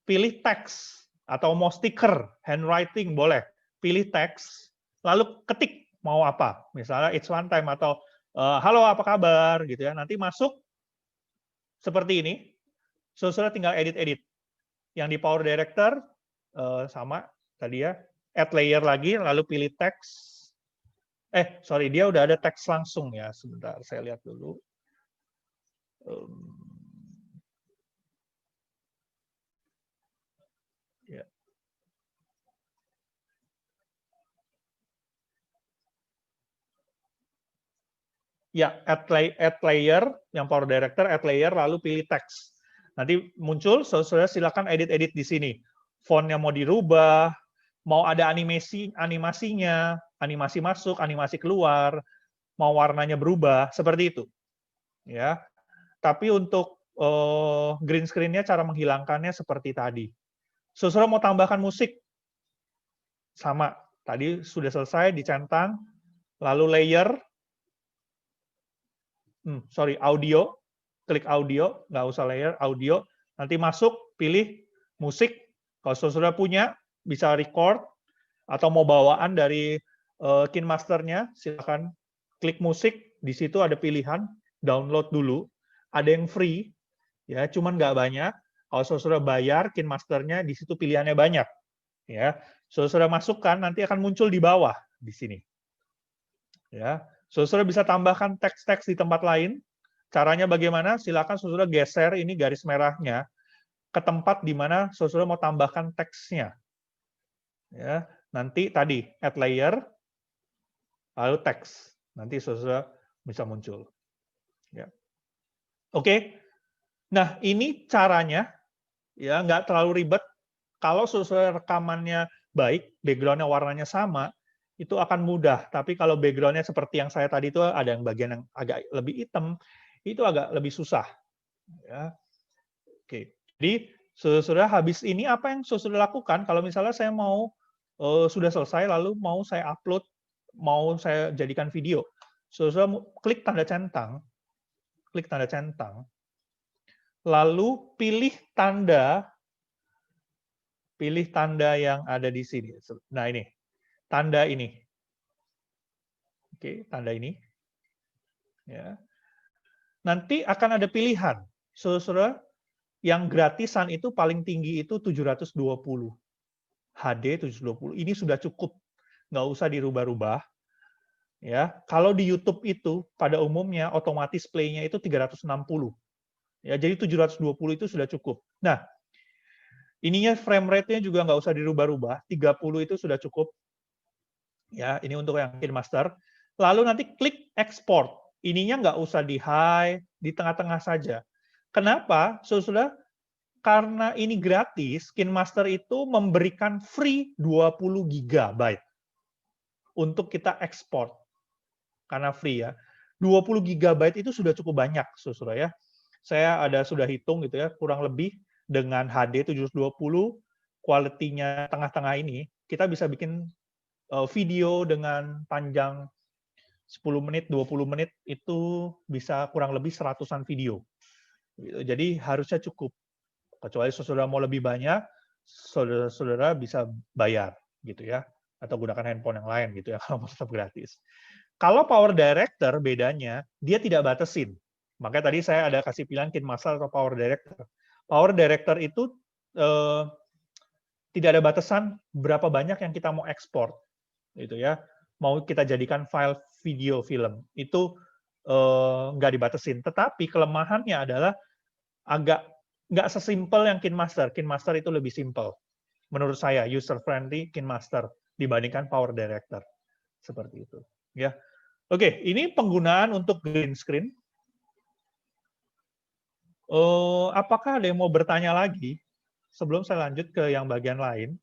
pilih teks, atau mau stiker, handwriting boleh, pilih teks, lalu ketik mau apa, misalnya it's one time atau halo apa kabar gitu ya, nanti masuk seperti ini, saudara tinggal edit-edit. Yang di Power Director sama tadi ya, add layer lagi, lalu pilih teks. Sorry, dia udah ada teks langsung ya. Sebentar, saya lihat dulu. Ya. Ya, add layer, yang Power Director, add layer, lalu pilih teks. Nanti muncul, saudara silakan edit-edit di sini. Font-nya mau dirubah, mau ada animasinya, animasi masuk, animasi keluar, mau warnanya berubah, seperti itu. Ya. Tapi untuk green screen-nya, cara menghilangkannya seperti tadi. Saudara mau tambahkan musik, sama. Tadi sudah selesai, dicentang, lalu layer, audio, klik audio, nggak usah layer, audio, nanti masuk, pilih musik. Kalau saudara punya, bisa record, atau mau bawaan dari KineMaster-nya, silakan klik musik, di situ ada pilihan, download dulu. Ada yang free, ya, cuman nggak banyak. Kalau saudara bayar, KineMaster-nya di situ pilihannya banyak. Ya, saudara masukkan, nanti akan muncul di bawah di sini. Ya, saudara bisa tambahkan teks-teks di tempat lain. Caranya bagaimana? Silakan saudara geser ini garis merahnya ke tempat di mana saudara mau tambahkan teksnya. Ya, nanti tadi add layer, lalu teks. Nanti saudara bisa muncul. Ya. Oke. Nah, ini caranya, ya, nggak terlalu ribet. Kalau saudara rekamannya baik, background-nya warnanya sama, itu akan mudah. Tapi kalau background-nya seperti yang saya tadi itu ada yang bagian yang agak lebih hitam, itu agak lebih susah. Ya. Oke. Jadi, saudara habis ini apa yang saudara lakukan? Kalau misalnya saya mau sudah selesai, lalu mau saya upload, mau saya jadikan video, saudara klik tanda centang, lalu pilih tanda yang ada di sini. Nah, ini. Tanda ini. Oke, tanda ini. Ya. Nanti akan ada pilihan. Saudara, yang gratisan itu paling tinggi itu 720. HD 720. Ini sudah cukup. Nggak usah dirubah-rubah. Ya, kalau di YouTube itu pada umumnya otomatis play-nya itu 360. Ya, jadi 720 itu sudah cukup. Nah, ininya frame rate-nya juga nggak usah dirubah-rubah, 30 itu sudah cukup. Ya, ini untuk yang KineMaster. Lalu nanti klik export. Ininya nggak usah di high, di tengah-tengah saja. Kenapa? Saudara, karena ini gratis, KineMaster itu memberikan free 20 GB untuk kita ekspor. Karena free ya. 20 GB itu sudah cukup banyak, saudara ya. Saya sudah hitung gitu ya, kurang lebih dengan HD 720, quality-nya tengah-tengah ini, kita bisa bikin video dengan panjang 10 menit, 20 menit, itu bisa kurang lebih 100-an video. Jadi harusnya cukup. Kecuali saudara mau lebih banyak, saudara bisa bayar gitu ya, atau gunakan handphone yang lain gitu ya, kalau mau tetap gratis. Kalau Power Director bedanya, dia tidak batasin. Makanya tadi saya ada kasih pilihan KineMaster atau Power Director. Power Director itu tidak ada batasan berapa banyak yang kita mau ekspor, gitu ya. Mau kita jadikan file video film itu nggak dibatasin. Tetapi kelemahannya adalah agak nggak sesimpel yang KineMaster. KineMaster itu lebih simple. Menurut saya, user-friendly KineMaster dibandingkan Power Director. Seperti itu. Ya. Oke, ini penggunaan untuk green screen. Apakah ada yang mau bertanya lagi? Sebelum saya lanjut ke yang bagian lain.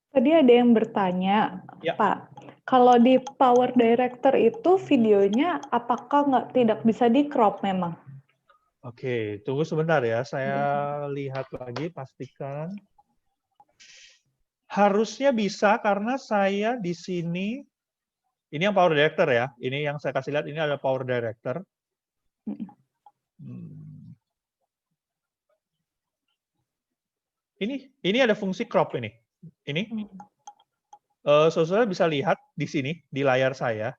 Tadi ada yang bertanya, Ya. Pak, kalau di Power Director itu videonya apakah tidak bisa di crop memang? Oke, tunggu sebentar ya. Saya lihat lagi, pastikan. Harusnya bisa karena saya di sini, ini yang Power Director ya. Ini yang saya kasih lihat, ini ada Power Director. Ini ada fungsi crop ini. Ini. Saudara bisa lihat di sini, di layar saya.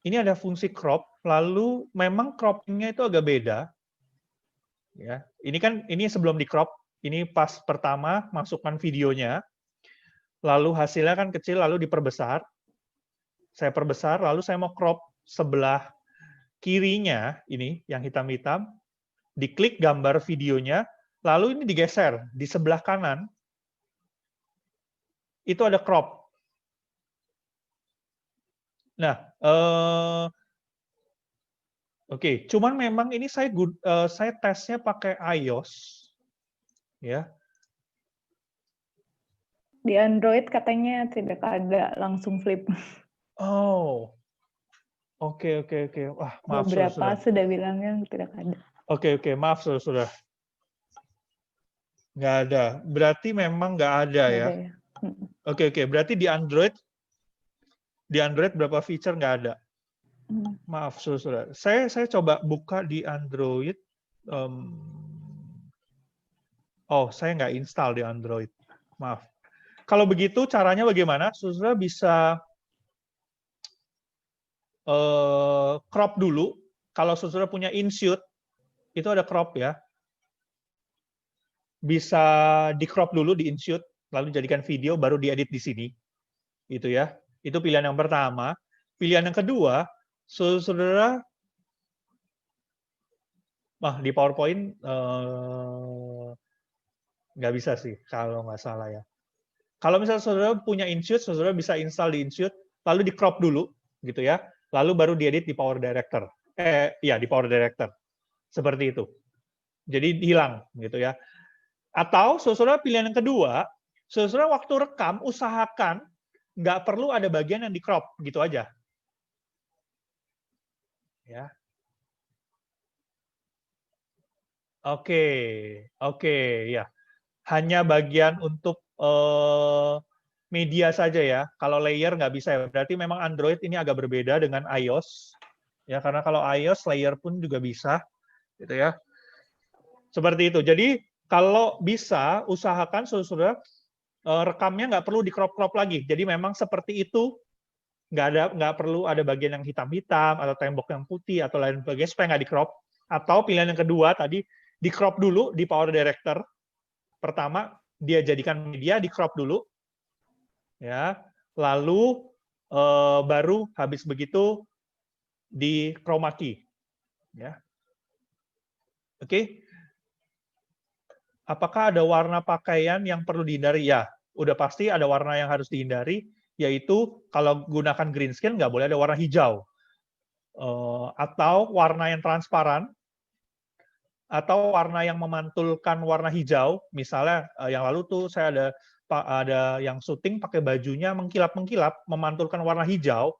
Ini ada fungsi crop, lalu memang cropping-nya itu agak beda. Ya, ini sebelum di crop, ini pas pertama masukkan videonya, lalu hasilnya kan kecil, lalu diperbesar. Saya perbesar, lalu saya mau crop sebelah kirinya, ini yang hitam-hitam, diklik gambar videonya, lalu ini digeser di sebelah kanan, itu ada crop. Nah, oke, cuman memang ini saya tesnya pakai iOS, ya. Di Android katanya tidak ada langsung flip. Oh, oke. Wah, maaf Beberapa saudara. sudah bilang yang tidak ada. Oke, maaf saudara. Nggak ada. Berarti memang nggak ada Nggak ya. ada ya. Oke. Berarti di Android berapa feature nggak ada? Maaf saudara. Saya coba buka di Android. Oh, saya nggak install di Android. Maaf. Kalau begitu caranya bagaimana? Saudara bisa crop dulu. Kalau saudara punya InShoot, itu ada crop ya. Bisa di crop dulu di InShoot, lalu jadikan video, baru diedit di sini. Itu ya. Itu pilihan yang pertama. Pilihan yang kedua, saudara, di PowerPoint nggak bisa sih, kalau nggak salah ya. Kalau misalnya saudara punya InShoot, saudara bisa install di InShoot, lalu di crop dulu, gitu ya. Lalu baru diedit di Power Director. Di Power Director. Seperti itu. Jadi hilang, gitu ya. Atau saudara pilihan yang kedua, saudara waktu rekam usahakan nggak perlu ada bagian yang di crop, gitu aja. Ya. Oke, ya. Hanya bagian untuk media saja ya. Kalau layer nggak bisa ya. Berarti memang Android ini agak berbeda dengan iOS. Ya, karena kalau iOS layer pun juga bisa, gitu ya. Seperti itu. Jadi kalau bisa usahakan saudara rekamnya nggak perlu di crop lagi. Jadi memang seperti itu, nggak perlu ada bagian yang hitam-hitam atau tembok yang putih atau lain sebagainya supaya nggak di crop. Atau pilihan yang kedua tadi di crop dulu di Power Director. Pertama dia jadikan media, di crop dulu, ya. Lalu baru habis begitu di chroma key, ya. Oke. Apakah ada warna pakaian yang perlu dihindari? Ya, udah pasti ada warna yang harus dihindari, yaitu kalau gunakan green screen nggak boleh ada warna hijau. Atau warna yang transparan, atau warna yang memantulkan warna hijau. Misalnya yang lalu tuh saya ada yang syuting pakai bajunya mengkilap-mengkilap, memantulkan warna hijau,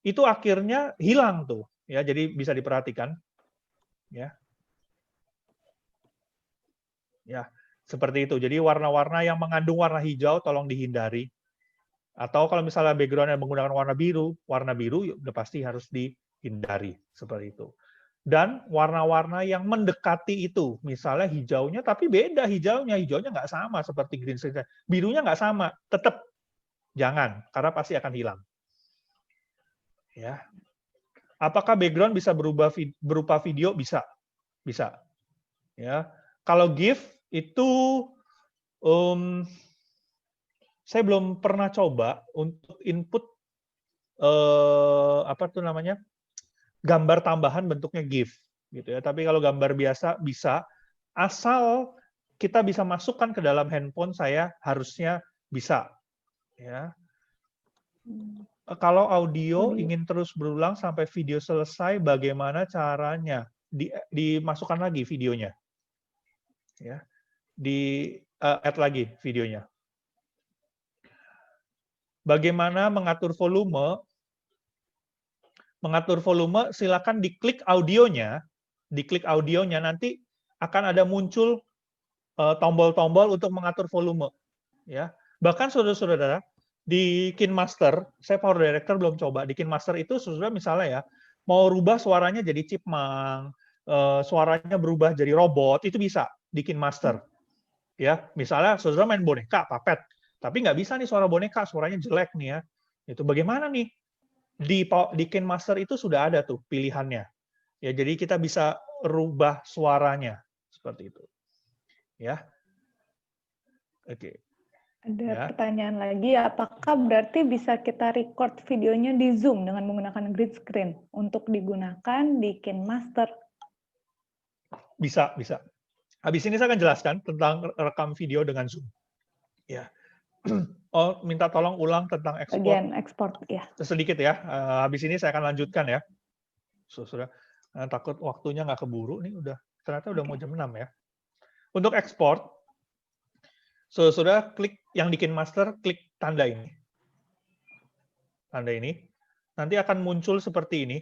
itu akhirnya hilang tuh. Ya, jadi bisa diperhatikan. Ya. Ya, seperti itu. Jadi warna-warna yang mengandung warna hijau tolong dihindari. Atau kalau misalnya background yang menggunakan warna biru udah pasti harus dihindari, seperti itu. Dan warna-warna yang mendekati itu, misalnya hijaunya tapi beda hijaunya nggak sama seperti green screen, birunya nggak sama, tetap jangan, karena pasti akan hilang. Ya. Apakah background bisa berupa video? Bisa. Ya. Kalau GIF itu saya belum pernah coba untuk input gambar tambahan bentuknya GIF, gitu ya. Tapi kalau gambar biasa bisa, asal kita bisa masukkan ke dalam handphone saya harusnya bisa, ya. Kalau audio ingin terus berulang sampai video selesai, bagaimana caranya? Dimasukkan lagi videonya, ya. Add lagi videonya. Bagaimana mengatur volume? Mengatur volume, silakan diklik audionya, nanti akan ada muncul tombol-tombol untuk mengatur volume. Ya, bahkan saudara-saudara di KineMaster, saya Power Director belum coba. Di KineMaster itu saudara misalnya ya mau rubah suaranya jadi chipmunk, suaranya berubah jadi robot, itu bisa di KineMaster. Ya, misalnya saudara main boneka, puppet, tapi nggak bisa nih suara boneka, suaranya jelek nih ya. Itu bagaimana nih? Di KineMaster itu sudah ada tuh pilihannya. Ya, jadi kita bisa rubah suaranya seperti itu. Ya. Oke. Ada pertanyaan lagi, apakah berarti bisa kita record videonya di Zoom dengan menggunakan green screen untuk digunakan di KineMaster? Bisa. Habis ini saya akan jelaskan tentang rekam video dengan Zoom. Ya. Oh, minta tolong ulang tentang ekspor. Bagian ekspor, ya. Sedikit ya. Habis ini saya akan lanjutkan ya. Sudah. Takut waktunya nggak keburu nih. Ternyata udah mau jam 6 ya. Untuk ekspor, sudah klik yang di KineMaster, klik tanda ini. nanti akan muncul seperti ini.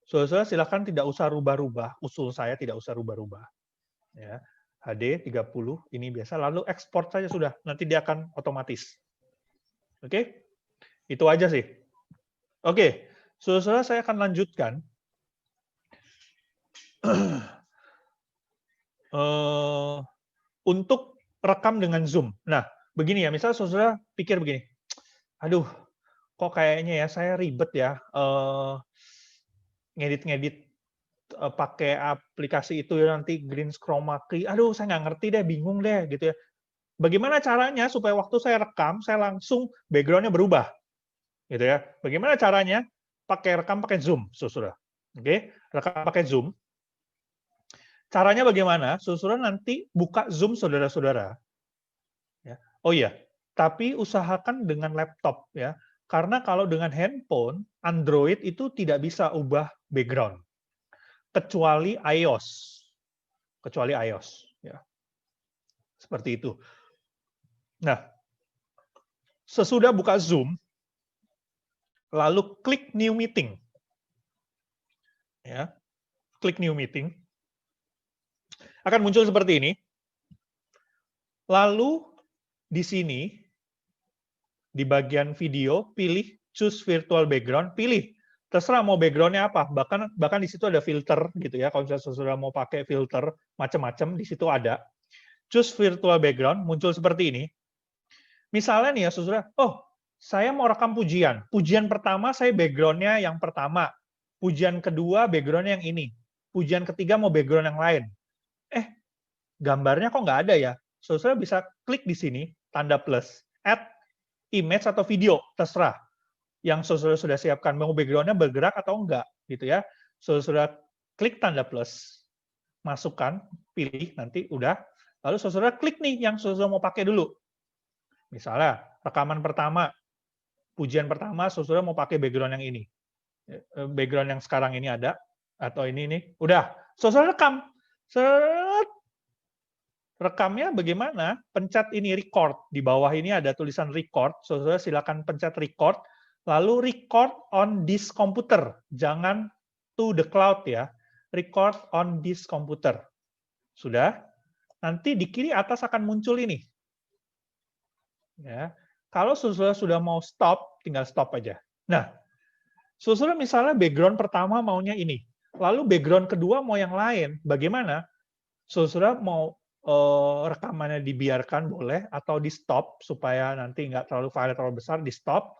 Saudara silakan tidak usah rubah-rubah, usul saya tidak usah rubah-rubah. Ya, HD 30 ini biasa, lalu ekspor saja sudah, nanti dia akan otomatis. Oke? Itu aja sih. Oke, saudara saya akan lanjutkan. Untuk rekam dengan Zoom. Nah, begini ya, misalnya saudara pikir begini, aduh, kok kayaknya ya saya ribet ya, ngedit-ngedit pakai aplikasi itu ya, nanti green chroma key, aduh saya nggak ngerti deh, bingung deh gitu ya. Bagaimana caranya supaya waktu saya rekam, saya langsung background-nya berubah, gitu ya. Bagaimana caranya? Pakai rekam pakai Zoom, saudara. Oke, rekam pakai Zoom. Caranya bagaimana? Saudara nanti buka Zoom saudara-saudara. Ya. Oh iya, tapi usahakan dengan laptop ya. Karena kalau dengan handphone, Android itu tidak bisa ubah background. Kecuali iOS. Kecuali iOS. Ya. Seperti itu. Nah, sesudah buka Zoom, lalu klik New Meeting. Ya. Klik New Meeting. Akan muncul seperti ini. Lalu di sini, di bagian video, pilih choose virtual background, pilih terserah mau background-nya apa. Bahkan di situ ada filter gitu ya. Kalau misalnya saudara mau pakai filter macam-macam, di situ ada. Choose virtual background, muncul seperti ini. Misalnya nih ya saudara, oh saya mau rekam pujian. Pujian pertama saya background-nya yang pertama. Pujian kedua background-nya yang ini. Pujian ketiga mau background yang lain. Gambarnya kok nggak ada ya? Saudara bisa klik di sini, tanda plus, add image atau video, terserah. Yang saudara sudah siapkan, mau background-nya bergerak atau enggak, gitu ya. Saudara klik tanda plus, masukkan, pilih, nanti udah. Lalu saudara klik nih yang saudara mau pakai dulu. Misalnya, rekaman pertama, pujian pertama, saudara mau pakai background yang ini. Background yang sekarang ini ada, atau ini nih. Udah, saudara rekam. Rekamnya bagaimana? Pencet ini record. Di bawah ini ada tulisan record. Saudara silakan pencet record. Lalu record on this computer. Jangan to the cloud ya. Record on this computer. Sudah? Nanti di kiri atas akan muncul ini. Ya. Kalau saudara sudah mau stop, tinggal stop aja. Nah, saudara misalnya background pertama maunya ini. Lalu background kedua mau yang lain. Bagaimana? Saudara mau rekamannya dibiarkan boleh atau di stop supaya nanti nggak terlalu file terlalu besar, di stop.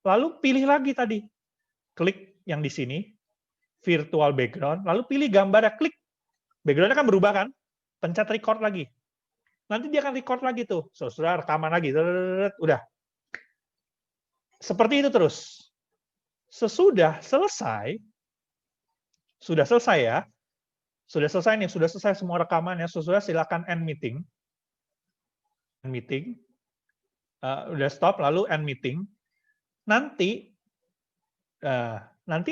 Lalu pilih lagi tadi, klik yang di sini virtual background, lalu pilih gambarnya, klik backgroundnya kan berubah kan, pencet record lagi. Nanti dia akan record lagi tuh, saudara rekaman lagi, udah. Seperti itu terus. Sesudah selesai, sudah selesai ya. Sudah selesai nih, sudah selesai semua rekamannya, saudara silakan end meeting. End meeting. Udah stop, lalu end meeting. Nanti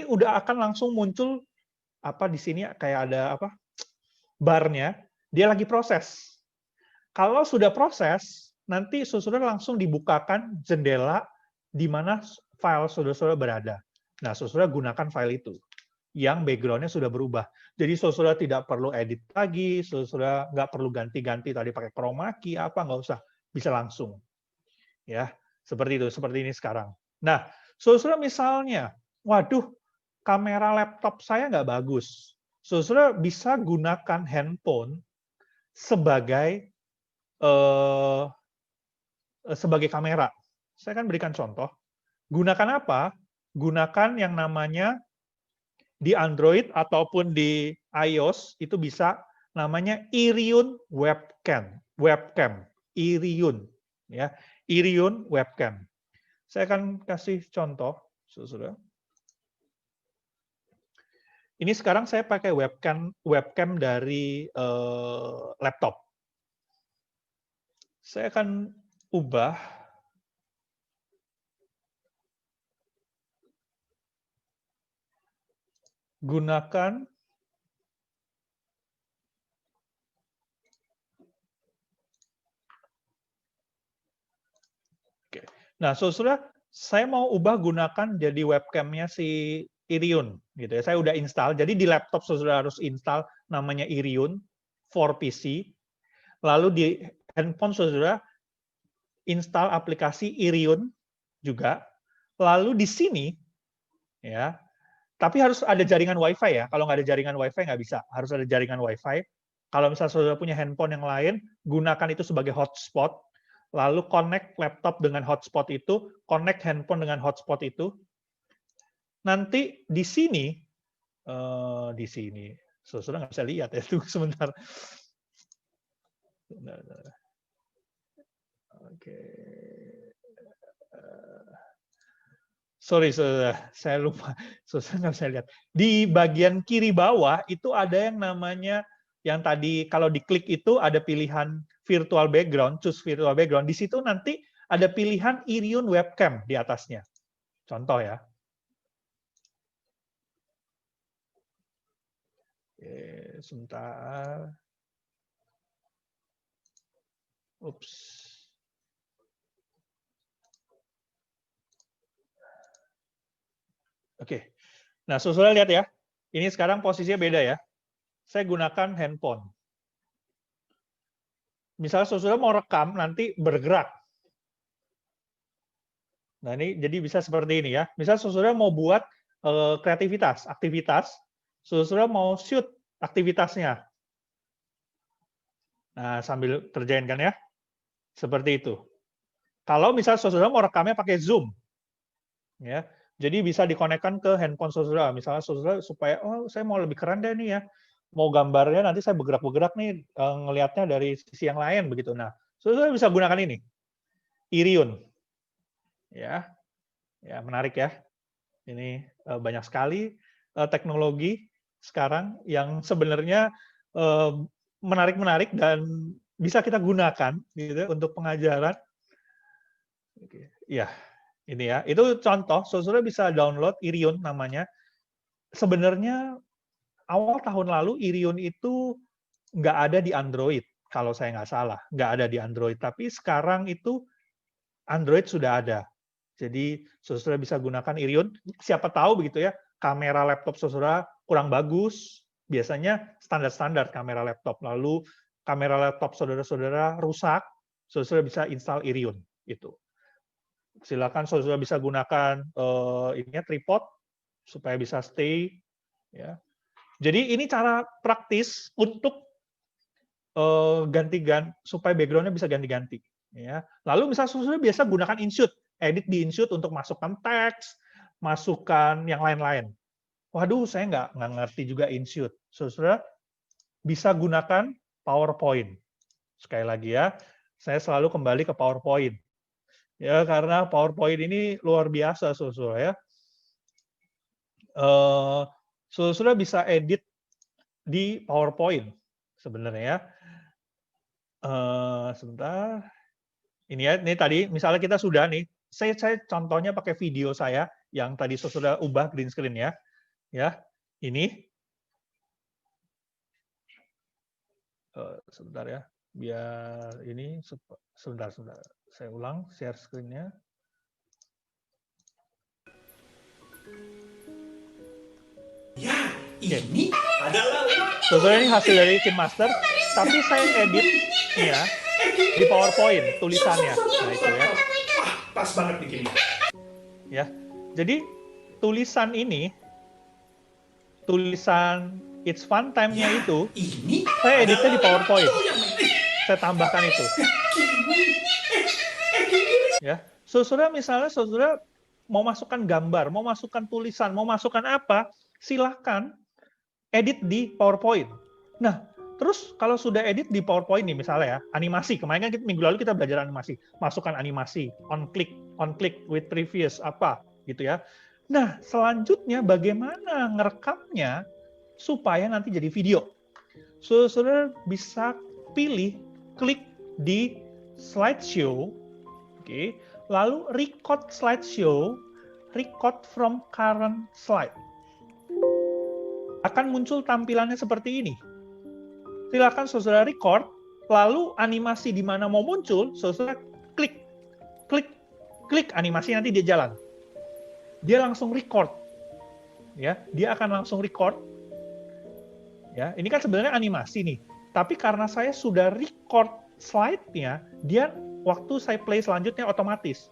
udah akan langsung muncul apa di sini kayak ada apa? Barnya, dia lagi proses. Kalau sudah proses, nanti saudara langsung dibukakan jendela di mana file saudara berada. Nah, saudara gunakan file itu yang background-nya sudah berubah. Jadi saudara tidak perlu edit lagi, saudara nggak perlu ganti-ganti tadi pakai chroma key apa, nggak usah, bisa langsung. Ya, seperti itu, seperti ini sekarang. Nah, saudara misalnya, waduh, kamera laptop saya nggak bagus. Saudara bisa gunakan handphone sebagai kamera. Saya akan berikan contoh. Gunakan apa? Gunakan yang namanya di Android ataupun di iOS itu bisa namanya Iriun webcam. Iriun ya. Iriun webcam. Saya akan kasih contoh, saudara. Ini sekarang saya pakai webcam dari laptop. Saya akan ubah gunakan Nah, saudara, saya mau ubah gunakan jadi webcamnya si Iriun gitu ya. Saya udah install. Jadi di laptop saudara harus install namanya Iriun for PC. Lalu di handphone saudara install aplikasi Iriun juga. Lalu di sini ya, tapi harus ada jaringan WiFi ya. Kalau nggak ada jaringan WiFi nggak bisa. Harus ada jaringan WiFi. Kalau misalnya saudara punya handphone yang lain, gunakan itu sebagai hotspot. Lalu connect laptop dengan hotspot itu, connect handphone dengan hotspot itu. Nanti di sini, saudara nggak bisa lihat ya, tunggu sebentar. Oke. Sorry, saudara, saya lupa. Saudara nggak bisa lihat. Di bagian kiri bawah itu ada yang namanya, yang tadi kalau diklik itu ada pilihan virtual background, choose virtual background. Di situ nanti ada pilihan Iriun webcam di atasnya. Contoh ya. Oke, sebentar. Ups. Oke. Nah, saudara lihat ya. Ini sekarang posisinya beda ya. Saya gunakan handphone. Misalnya saudara mau rekam, nanti bergerak. Nah, ini jadi bisa seperti ini ya. Misalnya saudara mau buat aktivitas, saudara mau shoot aktivitasnya. Nah, sambil kerjain kan ya. Seperti itu. Kalau misalnya saudara mau rekamnya pakai Zoom, ya, jadi bisa dikonekkan ke handphone saudara. Misalnya saudara supaya, oh saya mau lebih keren deh nih ya. Mau gambarnya nanti saya bergerak-bergerak nih, ngelihatnya dari sisi yang lain begitu. Nah, saudara bisa gunakan ini, Iriun. Ya, menarik ya. Ini banyak sekali teknologi sekarang yang sebenarnya menarik-menarik dan bisa kita gunakan gitu untuk pengajaran. Ya, ini ya. Itu contoh, saudara bisa download Iriun namanya. Sebenarnya awal tahun lalu Iriun itu nggak ada di Android, kalau saya nggak salah, nggak ada di Android. Tapi sekarang itu Android sudah ada. Jadi saudara bisa gunakan Iriun. Siapa tahu begitu ya, kamera laptop saudara kurang bagus. Biasanya standar-standar kamera laptop. Lalu kamera laptop saudara-saudara rusak, saudara bisa install Iriun. Itu. Silakan saudara bisa gunakan ininya tripod supaya bisa stay. Ya. Jadi ini cara praktis untuk ganti-ganti supaya background-nya bisa ganti-ganti. Ya. Lalu misalnya saudara biasa gunakan InShoot, edit di InShoot untuk masukkan teks, masukkan yang lain-lain. Waduh, saya nggak ngerti juga InShoot. Saudara bisa gunakan PowerPoint. Sekali lagi ya, saya selalu kembali ke PowerPoint. Ya, karena PowerPoint ini luar biasa, saudara ya. Saudara bisa edit di PowerPoint sebenarnya ya. Sebentar. Ini ya, ini tadi misalnya kita sudah nih, saya contohnya pakai video saya yang tadi saudara ubah green screen ya. Ya, ini. Sebentar ya, biar ini sebentar. Saya ulang share screen-nya. Ya, ini adalah saudara, ini hasil dari KineMaster, tapi saya edit ya di PowerPoint tulisannya. Nah, itu ya. Pas banget begini. Ya. Jadi tulisan ini, tulisan It's Fun Time-nya itu, saya editnya di PowerPoint. Saya tambahkan itu. Ya, saudara misalnya saudara mau masukkan gambar, mau masukkan tulisan, mau masukkan apa, silahkan edit di PowerPoint. Nah, terus kalau sudah edit di PowerPoint nih misalnya ya, animasi, kemarin kan minggu lalu kita belajar animasi, masukkan animasi, on click with previous apa gitu ya. Nah, selanjutnya bagaimana ngerekamnya supaya nanti jadi video. Saudara bisa pilih, klik di slideshow, oke, lalu record slideshow, record from current slide. Akan muncul tampilannya seperti ini. Silakan saudara record, lalu animasi di mana mau muncul, saudara klik klik animasi nanti dia jalan. Dia langsung record. Ya, dia akan langsung record. Ya, ini kan sebenarnya animasi nih. Tapi karena saya sudah record slide-nya, dia waktu saya play selanjutnya otomatis.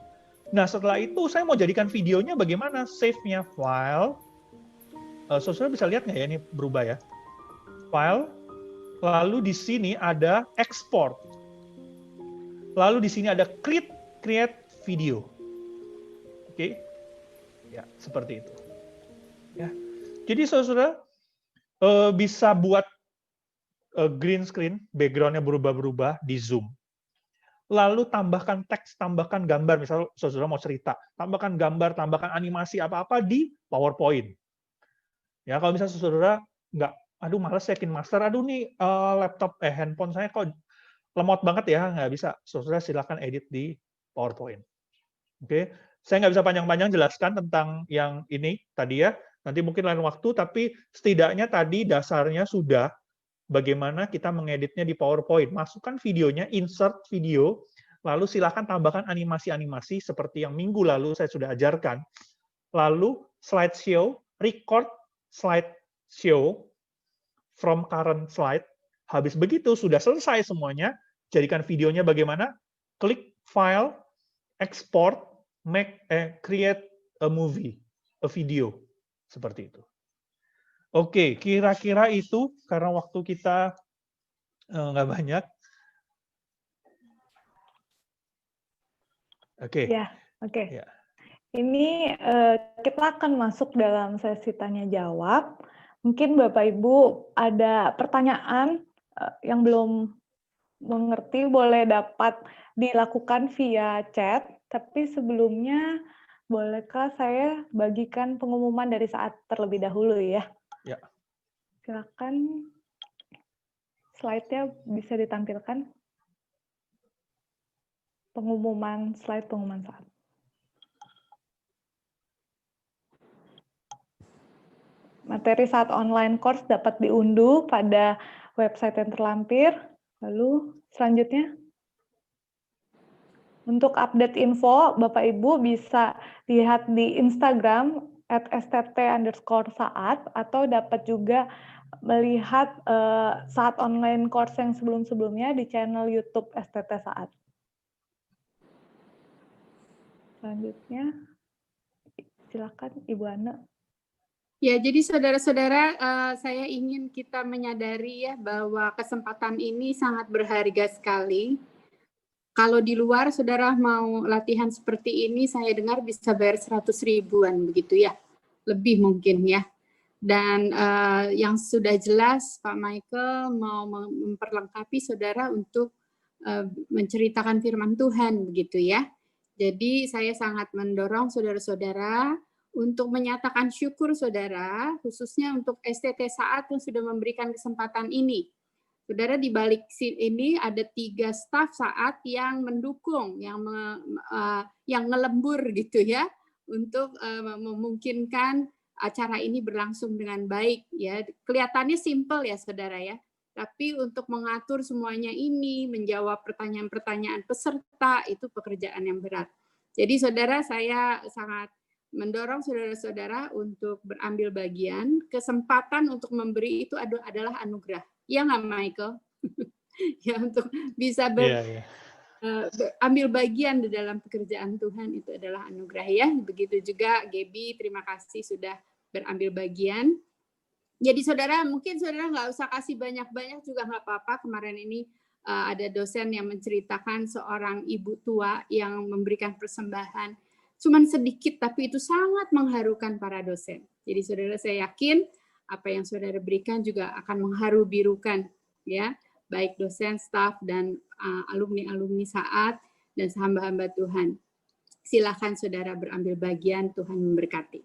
Nah, setelah itu saya mau jadikan videonya bagaimana? Save-nya file. Saudara bisa lihat nggak ya ini berubah ya? File. Lalu di sini ada export. Lalu di sini ada create video. Oke. Ya, seperti itu. Ya. Jadi saudara bisa buat green screen, background-nya berubah-berubah di Zoom. Lalu tambahkan teks, tambahkan gambar, misalnya saudara mau cerita, tambahkan gambar, tambahkan animasi apa-apa di PowerPoint. Ya, kalau misalnya saudara nggak, aduh males yakin master, aduh nih handphone saya kok lemot banget ya, nggak bisa. Saudara silakan edit di PowerPoint. Oke, saya nggak bisa panjang-panjang jelaskan tentang yang ini tadi ya. Nanti mungkin lain waktu, tapi setidaknya tadi dasarnya sudah bagaimana kita mengeditnya di PowerPoint. Masukkan videonya, insert video, lalu silakan tambahkan animasi-animasi seperti yang minggu lalu saya sudah ajarkan. Lalu slideshow, record slideshow from current slide. Habis begitu, sudah selesai semuanya, jadikan videonya bagaimana? Klik file, export, create a movie, a video. Seperti itu. Oke, kira-kira itu karena waktu kita nggak banyak. Oke. Ya, oke. Ya. Ini kita akan masuk dalam sesi tanya jawab. Mungkin Bapak Ibu ada pertanyaan yang belum mengerti, boleh dapat dilakukan via chat. Tapi sebelumnya, bolehkah saya bagikan pengumuman dari saat terlebih dahulu ya? Ya. Silakan slide-nya bisa ditampilkan. Pengumuman slide, pengumuman saat. Materi saat online course dapat diunduh pada website yang terlampir. Lalu selanjutnya, untuk update info, Bapak Ibu bisa lihat di Instagram @stt_saat atau dapat juga melihat saat online course yang sebelum-sebelumnya di channel YouTube STT Saat. Selanjutnya, silakan Ibu Ana. Ya, jadi saudara-saudara, saya ingin kita menyadari ya bahwa kesempatan ini sangat berharga sekali. Kalau di luar saudara mau latihan seperti ini, saya dengar bisa bayar 100 ribuan begitu ya, lebih mungkin ya. Dan yang sudah jelas Pak Michael mau memperlengkapi saudara untuk menceritakan firman Tuhan begitu ya. Jadi saya sangat mendorong saudara-saudara untuk menyatakan syukur saudara, khususnya untuk STT Saat yang sudah memberikan kesempatan ini. Saudara, di balik ini ada 3 staf Saat yang mendukung, yang ngelembur gitu ya, untuk memungkinkan acara ini berlangsung dengan baik ya. Kelihatannya simpel ya saudara ya, tapi untuk mengatur semuanya ini, menjawab pertanyaan-pertanyaan peserta, itu pekerjaan yang berat. Jadi saudara, saya sangat mendorong saudara-saudara untuk berambil bagian. Kesempatan untuk memberi itu adalah anugerah. Ya nggak, Michael? Ya, untuk bisa ambil bagian di dalam pekerjaan Tuhan itu adalah anugerah ya. Begitu juga Gaby, terima kasih sudah berambil bagian. Jadi saudara, mungkin saudara nggak usah kasih banyak-banyak juga nggak apa-apa. Kemarin ini ada dosen yang menceritakan seorang ibu tua yang memberikan persembahan. Cuman sedikit, tapi itu sangat mengharukan para dosen. Jadi saudara, saya yakin apa yang saudara berikan juga akan mengharu birukan ya, baik dosen, staf, dan alumni-alumni Saat dan hamba-hamba Tuhan. Silakan saudara berambil bagian, Tuhan memberkati.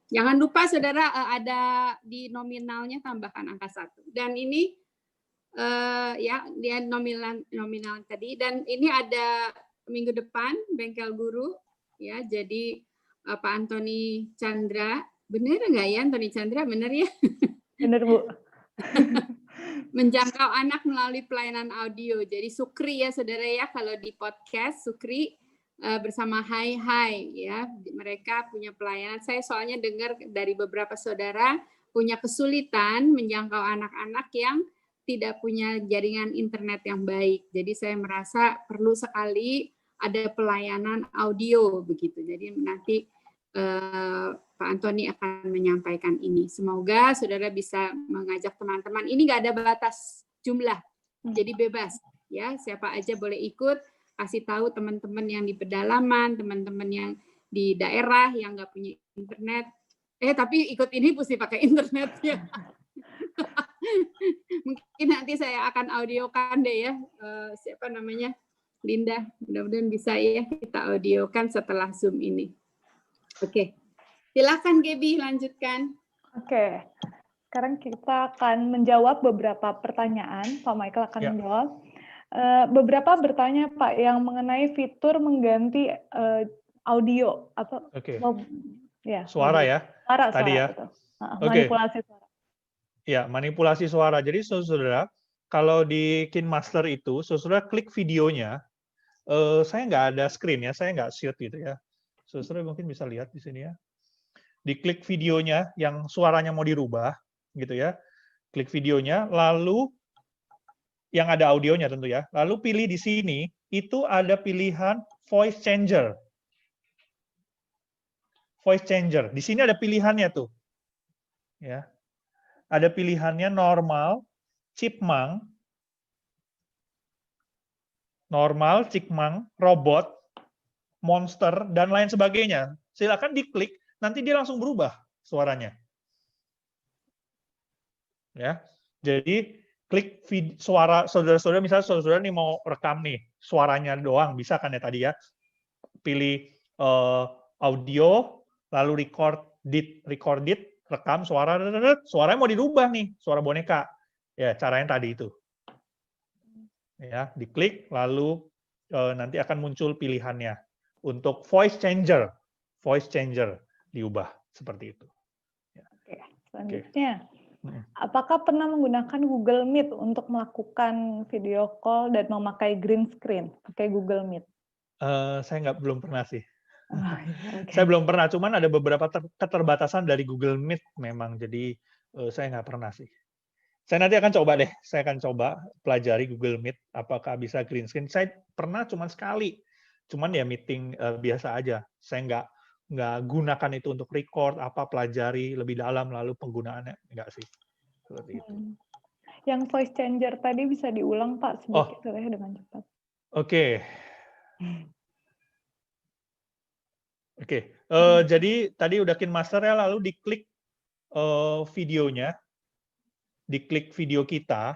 Jangan lupa saudara, ada di nominalnya tambahkan angka 1. Dan ini ya, dia nominal tadi. Dan ini ada minggu depan Bengkel Guru ya. Jadi Pak Antoni Chandra, benar nggak ya Antoni Chandra, benar ya? Benar Bu. Menjangkau anak melalui pelayanan audio. Jadi Sukri ya saudara ya, kalau di podcast Sukri bersama Hai ya. Mereka punya pelayanan. Saya soalnya dengar dari beberapa saudara punya kesulitan menjangkau anak-anak yang tidak punya jaringan internet yang baik. Jadi saya merasa perlu sekali ada pelayanan audio begitu. Jadi nanti Pak Antoni akan menyampaikan ini. Semoga saudara bisa mengajak teman-teman. Ini nggak ada batas jumlah, jadi bebas ya. Siapa aja boleh ikut. Kasih tahu teman-teman yang di pedalaman, teman-teman yang di daerah yang nggak punya internet. Tapi ikut ini mesti pakai internet ya. Mungkin nanti saya akan audiokan deh ya. Siapa namanya? Linda. Mudah-mudahan bisa ya kita audiokan setelah Zoom ini. Oke. Silakan Gaby lanjutkan. Oke. Sekarang kita akan menjawab beberapa pertanyaan. Pak Michael akan menjawab. Beberapa bertanya Pak yang mengenai fitur mengganti audio atau suara ya. Suara tadi ya. Manipulasi suara. Ya, manipulasi suara. Jadi saudara, kalau di KineMaster itu, saudara klik videonya, saya nggak ada screen ya, saya nggak shoot gitu ya. Saudara mungkin bisa lihat di sini ya. Diklik videonya yang suaranya mau dirubah, gitu ya. Klik videonya, lalu yang ada audionya tentu ya. Lalu pilih di sini, itu ada pilihan voice changer. Voice changer. Di sini ada pilihannya tuh. Ya. Ada pilihannya normal, chipmunk, robot, monster, dan lain sebagainya. Silakan diklik, nanti dia langsung berubah suaranya. Ya. Jadi klik suara saudara-saudara, misalnya saudara nih mau rekam nih, suaranya doang, bisa kan ya tadi ya. Pilih audio, lalu record it, rekam suara, suaranya mau dirubah nih, suara boneka. Ya, caranya tadi itu. Ya, diklik, lalu nanti akan muncul pilihannya. Untuk voice changer diubah seperti itu. Oke, selanjutnya. Apakah pernah menggunakan Google Meet untuk melakukan video call dan memakai green screen pakai Google Meet? Saya belum pernah sih. Saya belum pernah, cuman ada beberapa keterbatasan dari Google Meet memang, jadi saya nggak pernah sih. Saya nanti akan coba deh, saya akan coba pelajari Google Meet, apakah bisa green screen. Saya pernah cuma sekali, cuman ya meeting biasa aja. Saya nggak gunakan itu untuk record, pelajari lebih dalam, lalu penggunaannya enggak sih. Seperti itu. Yang voice changer tadi bisa diulang Pak sedikit dengan cepat. Oke. Jadi tadi udah KineMaster ya, lalu diklik videonya, diklik video kita,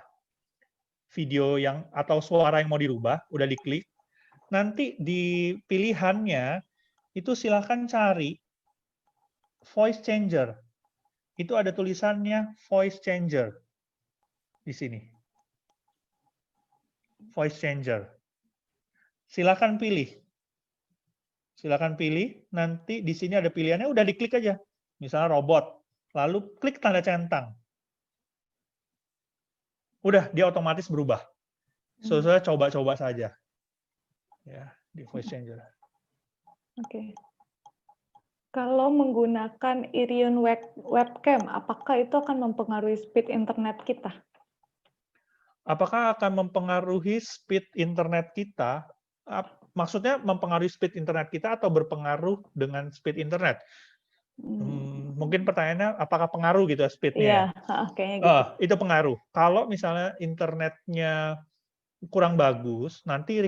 video yang atau suara yang mau dirubah, udah diklik. Nanti di pilihannya itu silahkan cari voice changer. Itu ada tulisannya voice changer di sini. Voice changer. Silahkan pilih. Silakan pilih, nanti di sini ada pilihannya, udah diklik aja. Misalnya robot, lalu klik tanda centang. Udah, dia otomatis berubah. Saya coba-coba saja. Ya, di voice changer. Oke. Kalau menggunakan Irion webcam, apakah itu akan mempengaruhi speed internet kita? Apakah akan mempengaruhi speed internet kita? Maksudnya mempengaruhi speed internet kita atau berpengaruh dengan speed internet? Mungkin pertanyaannya apakah pengaruh gitu speednya? Iya, kayaknya gitu. Itu pengaruh. Kalau misalnya internetnya kurang bagus, nanti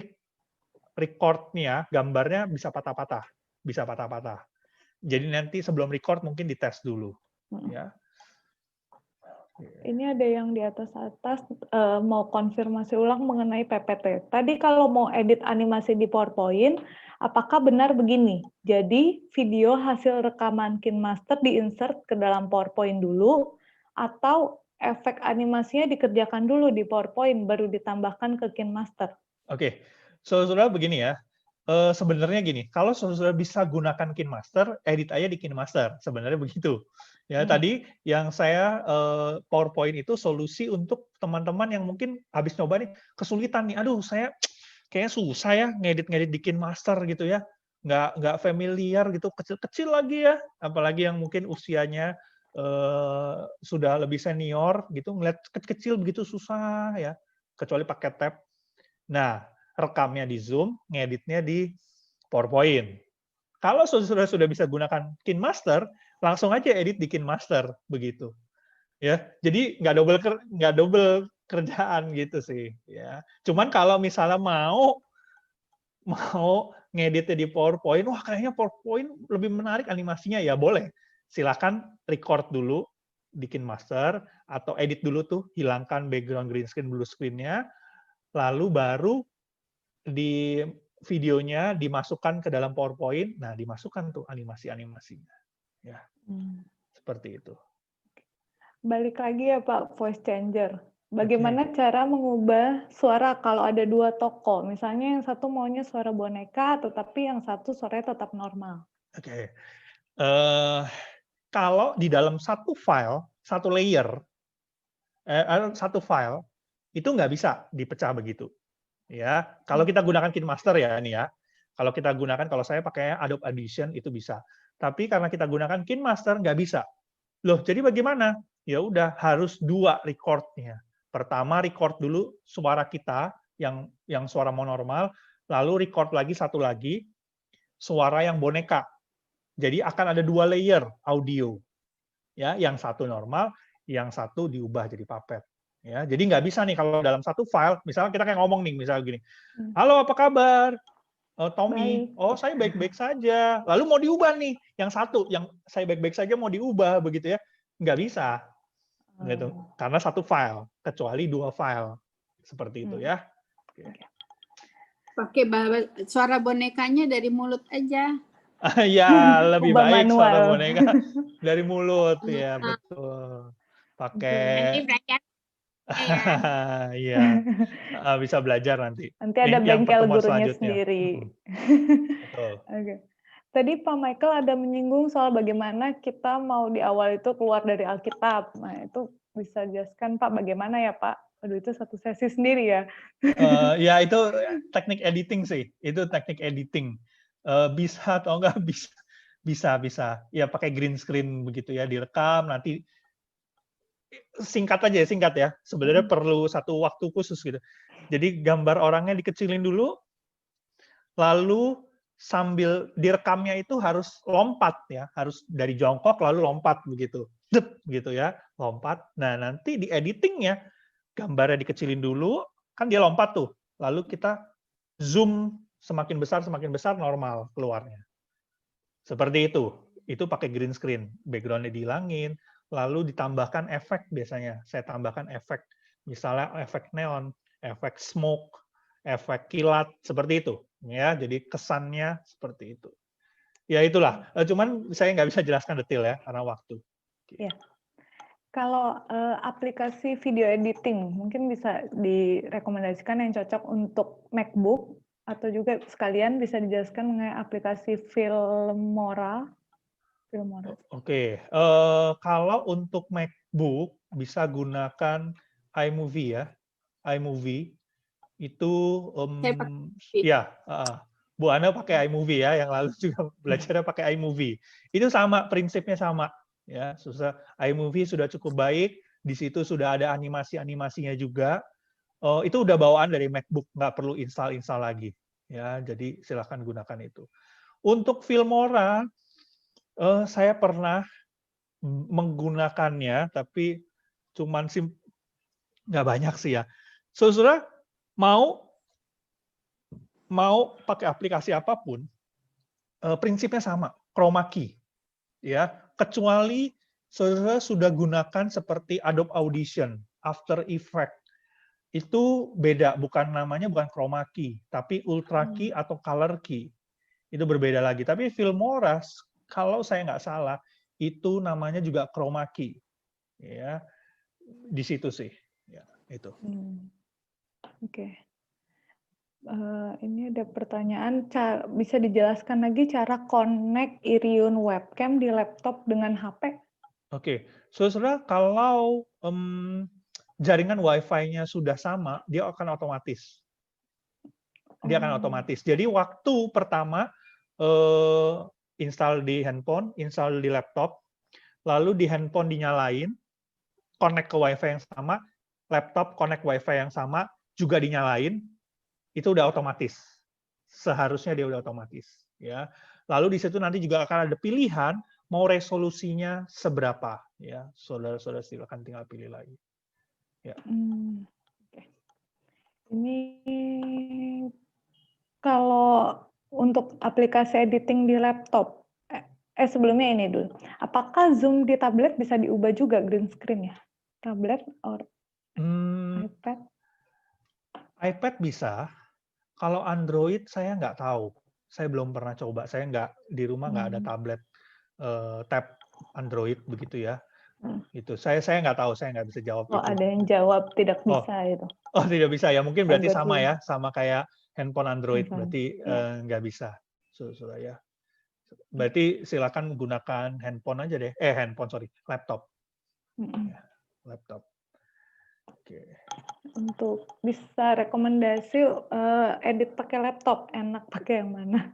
recordnya, gambarnya bisa patah-patah. Jadi nanti sebelum record mungkin dites dulu. Ya. Ini ada yang di atas mau konfirmasi ulang mengenai PPT. Tadi kalau mau edit animasi di PowerPoint, apakah benar begini? Jadi video hasil rekaman KineMaster diinsert ke dalam PowerPoint dulu, atau efek animasinya dikerjakan dulu di PowerPoint baru ditambahkan ke KineMaster? Oke, saudara begini ya. Sebenarnya gini, kalau saudara bisa gunakan KineMaster, edit aja di KineMaster. Sebenarnya begitu. Ya, tadi yang saya PowerPoint itu solusi untuk teman-teman yang mungkin habis nyoba nih kesulitan nih. Aduh, saya kayaknya susah ya ngedit-ngedit di KineMaster gitu ya. Nggak familiar gitu, kecil-kecil lagi ya. Apalagi yang mungkin usianya sudah lebih senior gitu, ngeliat kecil-kecil begitu susah ya. Kecuali pakai tab. Nah, rekamnya di Zoom, ngeditnya di PowerPoint. Kalau sudah bisa gunakan KineMaster, langsung aja edit di KineMaster begitu. Ya, jadi nggak double kerjaan gitu sih. Ya, cuman kalau misalnya mau ngeditnya di PowerPoint, wah kayaknya PowerPoint lebih menarik animasinya, ya boleh. Silakan record dulu di KineMaster atau edit dulu tuh, hilangkan background green screen, blue screen-nya, lalu baru di videonya dimasukkan ke dalam PowerPoint, nah dimasukkan tuh animasi-animasinya. Ya, seperti itu. Balik lagi ya Pak, voice changer. Oke. Bagaimana cara mengubah suara kalau ada dua tokoh? Misalnya yang satu maunya suara boneka, tetapi yang satu suaranya tetap normal. Oke. Kalau di dalam satu file, satu layer, satu file, itu nggak bisa dipecah begitu. Ya, kalau kita gunakan KineMaster ya ini ya. Kalau kita gunakan, kalau saya pakai Adobe Audition itu bisa. Tapi karena kita gunakan KineMaster nggak bisa. Loh, jadi bagaimana? Ya udah harus dua recordnya. Pertama record dulu suara kita yang suara monormal, lalu record lagi satu lagi suara yang boneka. Jadi akan ada dua layer audio. Ya, yang satu normal, yang satu diubah jadi puppet. Ya, jadi nggak bisa nih kalau dalam satu file, misalnya kita kayak ngomong nih, misalnya gini, halo apa kabar? Tommy, Baik. oh saya baik-baik saja. Lalu mau diubah nih, yang satu, yang saya baik-baik saja mau diubah begitu ya, nggak bisa, gitu. Karena satu file, kecuali dua file, seperti itu ya. Pakai suara bonekanya dari mulut aja. Ya, lebih Ubah baik suara manual. boneka dari mulut ya, betul. Pakai Nanti belajar ya. iya, bisa belajar nanti. Nanti ada Yang bengkel pertemuan gurunya selanjutnya. sendiri. Betul. Oke. Tadi Pak Michael ada menyinggung soal bagaimana kita mau di awal itu keluar dari Alkitab. Nah, itu bisa jelaskan Pak bagaimana ya Pak? Aduh, itu satu sesi sendiri ya. Ya itu teknik editing sih. Itu teknik editing. Bisa atau enggak bisa. Ya pakai green screen begitu ya, direkam nanti singkat ya. Sebenarnya perlu satu waktu khusus gitu. Jadi gambar orangnya dikecilin dulu, lalu sambil direkamnya itu harus lompat ya, harus dari jongkok lalu lompat begitu. Dep gitu ya, lompat. Nah, nanti di editingnya gambarnya dikecilin dulu, kan dia lompat tuh. Lalu kita zoom semakin besar normal keluarnya. Seperti itu. Itu pakai green screen, background-nya dihilangin, lalu ditambahkan efek biasanya. Saya tambahkan efek, misalnya efek neon, efek smoke, efek kilat, seperti itu. Ya, jadi kesannya seperti itu. Ya itulah. Cuman saya nggak bisa jelaskan detail ya, karena waktu. Ya. Kalau aplikasi video editing, mungkin bisa direkomendasikan yang cocok untuk MacBook, atau juga sekalian bisa dijelaskan mengenai aplikasi Filmora. Oke, kalau untuk MacBook bisa gunakan iMovie ya, iMovie itu ya, Bu Ana pakai iMovie ya, yang lalu juga belajarnya pakai iMovie. Itu sama, prinsipnya sama ya, iMovie sudah cukup baik, di situ sudah ada animasi-animasinya juga. Itu udah bawaan dari MacBook, nggak perlu install lagi ya, jadi silahkan gunakan itu. Untuk Filmora saya pernah menggunakannya, tapi cuman nggak banyak sih ya. Saudara mau pakai aplikasi apapun, prinsipnya sama, chroma key, ya. Kecuali saudara sudah gunakan seperti Adobe Audition, After Effects, itu beda, namanya bukan chroma key, tapi ultra key atau color key. Itu berbeda lagi. Tapi Filmora, kalau saya nggak salah, itu namanya juga chroma key, ya, di situ sih, ya, itu. Oke. Ini ada pertanyaan, bisa dijelaskan lagi cara connect Iriun webcam di laptop dengan HP? Oke, saudara, kalau jaringan Wi-Fi-nya sudah sama, dia akan otomatis. Dia akan otomatis. Jadi waktu pertama install di handphone, install di laptop, lalu di handphone dinyalain, connect ke WiFi yang sama, laptop connect WiFi yang sama, juga dinyalain, itu udah otomatis. Seharusnya dia udah otomatis. Ya. Lalu di situ nanti juga akan ada pilihan mau resolusinya seberapa. Ya, saudara-saudara silakan tinggal pilih lagi. Ya. Oke. Ini kalau untuk aplikasi editing di laptop, sebelumnya ini dulu. Apakah Zoom di tablet bisa diubah juga green screen ya? Tablet or iPad? iPad bisa. Kalau Android saya nggak tahu. Saya belum pernah coba. Saya di rumah nggak ada tablet tab Android begitu ya. Itu saya nggak tahu. Saya nggak bisa jawab itu. Ada yang jawab tidak bisa itu. Oh, tidak bisa ya. Mungkin berarti Android sama ya, sama kayak handphone Android. Berarti ya. nggak bisa. Sudah ya. Berarti silakan gunakan handphone aja deh. Laptop. Ya, laptop. Oke. Untuk bisa rekomendasi edit pakai laptop, enak pakai yang mana?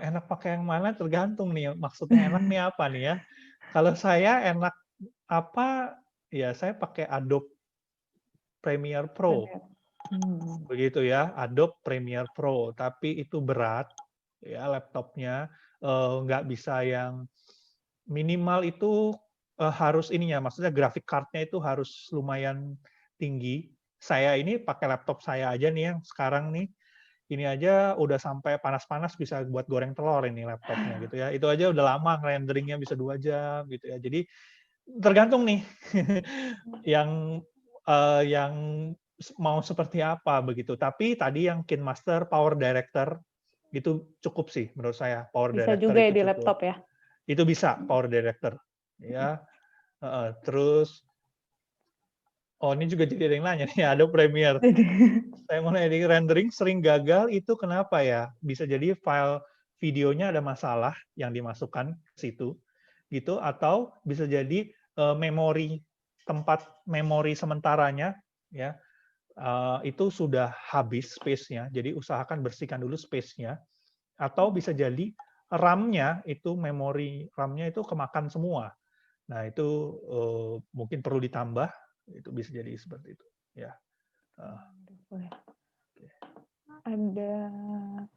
Enak pakai yang mana tergantung nih. Maksudnya enak nih apa nih ya? Kalau saya enak apa? Ya saya pakai Adobe Premiere Pro. Begitu ya, Adobe Premiere Pro. Tapi itu berat, ya laptopnya nggak bisa yang minimal itu harus ininya, maksudnya grafik card-nya itu harus lumayan tinggi. Saya ini pakai laptop saya aja nih yang sekarang nih, ini aja udah sampai panas-panas bisa buat goreng telur ini laptopnya gitu ya. Itu aja udah lama renderingnya bisa 2 jam gitu ya. Jadi tergantung nih yang mau seperti apa begitu. Tapi tadi yang KineMaster Power Director itu cukup sih menurut saya. Power Bisa Director juga ya itu di cukup. laptop ya? Itu bisa Power Director. Ya. Terus ini juga jadi ada yang nanya nih, ada Premiere. Saya mau nanya, rendering sering gagal itu kenapa ya? Bisa jadi file videonya ada masalah yang dimasukkan ke situ gitu, atau bisa jadi tempat memori sementaranya ya itu sudah habis space-nya, jadi usahakan bersihkan dulu space-nya, atau bisa jadi RAM-nya itu memori RAM-nya itu kemakan semua. Nah itu mungkin perlu ditambah, itu bisa jadi seperti itu ya.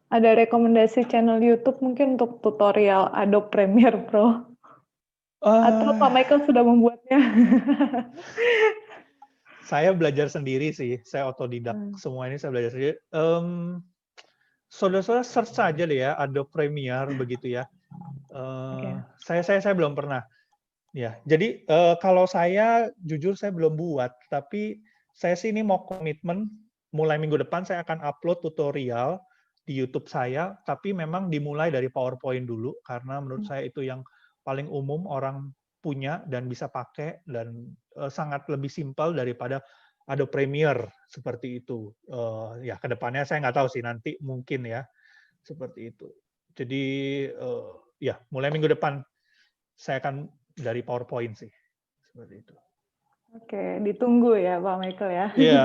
Ada rekomendasi channel YouTube mungkin untuk tutorial Adobe Premiere Pro? Atau Pak Michael sudah membuatnya? Saya belajar sendiri sih, saya otodidak. Semua ini saya belajar sendiri. Saudara-saudara search saja deh ya, Adobe Premiere begitu ya. Saya belum pernah. Ya, jadi kalau saya jujur saya belum buat, tapi saya sih ini mau komitmen mulai minggu depan saya akan upload tutorial di YouTube saya, tapi memang dimulai dari PowerPoint dulu karena menurut saya itu yang paling umum orang punya dan bisa pakai dan sangat lebih simpel daripada Adobe Premiere seperti itu. Ya kedepannya saya nggak tahu sih nanti mungkin ya seperti itu. Jadi ya mulai minggu depan saya akan dari PowerPoint sih seperti itu. Oke, ditunggu ya Pak Michael ya. Iya.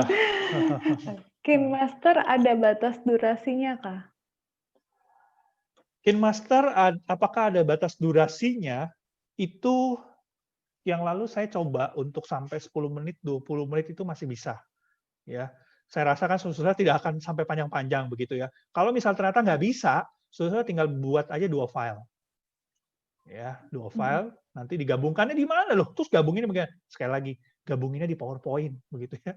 KineMaster ada batas durasinya kah? KineMaster apakah ada batas durasinya? Itu yang lalu saya coba untuk sampai 10 menit, 20 menit itu masih bisa. Ya, saya rasakan saudara tidak akan sampai panjang-panjang begitu ya. Kalau misal ternyata nggak bisa, saudara tinggal buat aja 2 file. Ya, 2 file, nanti digabungkannya di mana loh? Terus gabunginnya bagaimana? Sekali lagi, gabunginnya di PowerPoint begitu ya.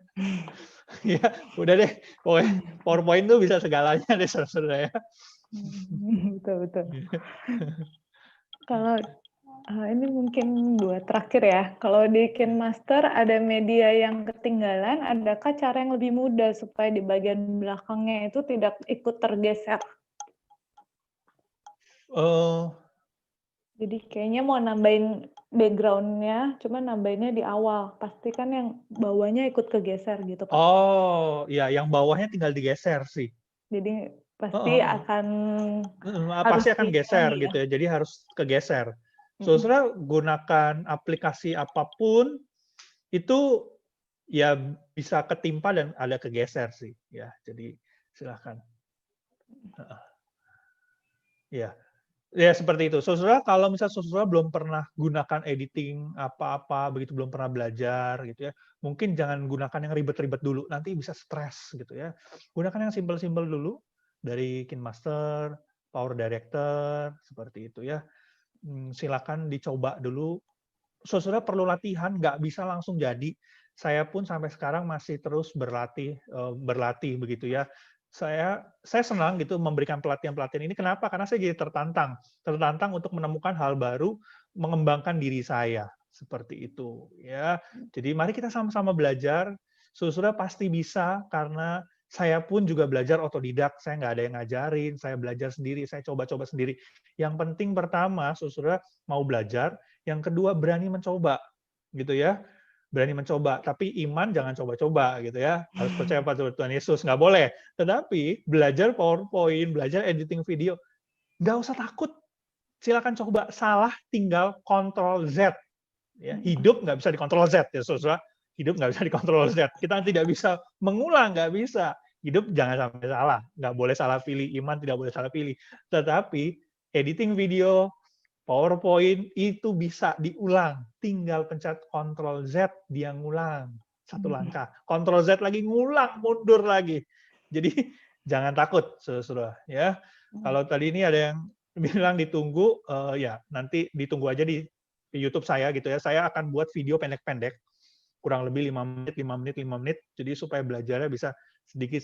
Ya, udah deh. PowerPoint tuh bisa segalanya deh saudara ya. Betul. Kalau ini mungkin 2 terakhir ya. Kalau di KineMaster ada media yang ketinggalan, adakah cara yang lebih mudah supaya di bagian belakangnya itu tidak ikut tergeser? Jadi kayaknya mau nambahin background-nya, cuma nambahinnya di awal. Pasti kan yang bawahnya ikut kegeser gitu, Pak. Oh, ya yang bawahnya tinggal digeser sih. Jadi pasti akan pasti akan geser gitu ya. Jadi harus kegeser. Saudara gunakan aplikasi apapun itu ya bisa ketimpa dan ada kegeser sih ya. Jadi silakan. Ya, ya seperti itu. Saudara, kalau misalnya saudara belum pernah gunakan editing apa-apa, begitu belum pernah belajar gitu ya, mungkin jangan gunakan yang ribet-ribet dulu, nanti bisa stres gitu ya. Gunakan yang simpel-simpel dulu, dari KineMaster, Power Director, seperti itu ya. Silakan dicoba dulu. Saudara perlu latihan, nggak bisa langsung jadi. Saya pun sampai sekarang masih terus berlatih begitu ya. Saya senang gitu memberikan pelatihan-pelatihan ini. Kenapa? Karena saya jadi tertantang untuk menemukan hal baru, mengembangkan diri saya seperti itu ya. Jadi mari kita sama-sama belajar. Saudara pasti bisa karena saya pun juga belajar otodidak. Saya nggak ada yang ngajarin, saya belajar sendiri, saya coba-coba sendiri. Yang penting pertama, saudara mau belajar. Yang kedua berani mencoba, gitu ya. Berani mencoba, tapi iman jangan coba-coba gitu ya. Harus percaya pada Tuhan Yesus, nggak boleh. Tetapi belajar PowerPoint, belajar editing video, nggak usah takut. Silakan coba. Salah tinggal Ctrl Z. Ya, hidup nggak bisa dikontrol Z ya, saudara. Hidup nggak bisa dikontrol Z. Kita tidak bisa mengulang, nggak bisa. Hidup jangan sampai salah. Nggak boleh salah pilih. Iman tidak boleh salah pilih. Tetapi editing video, PowerPoint itu bisa diulang, tinggal pencet Ctrl Z, dia ngulang satu langkah. Ctrl Z lagi ngulang, mundur lagi. Jadi jangan takut, saudara. Ya, kalau tadi ini ada yang bilang ditunggu, ya nanti ditunggu aja di YouTube saya gitu ya. Saya akan buat video pendek-pendek, kurang lebih 5 menit. Jadi supaya belajarnya bisa sedikit.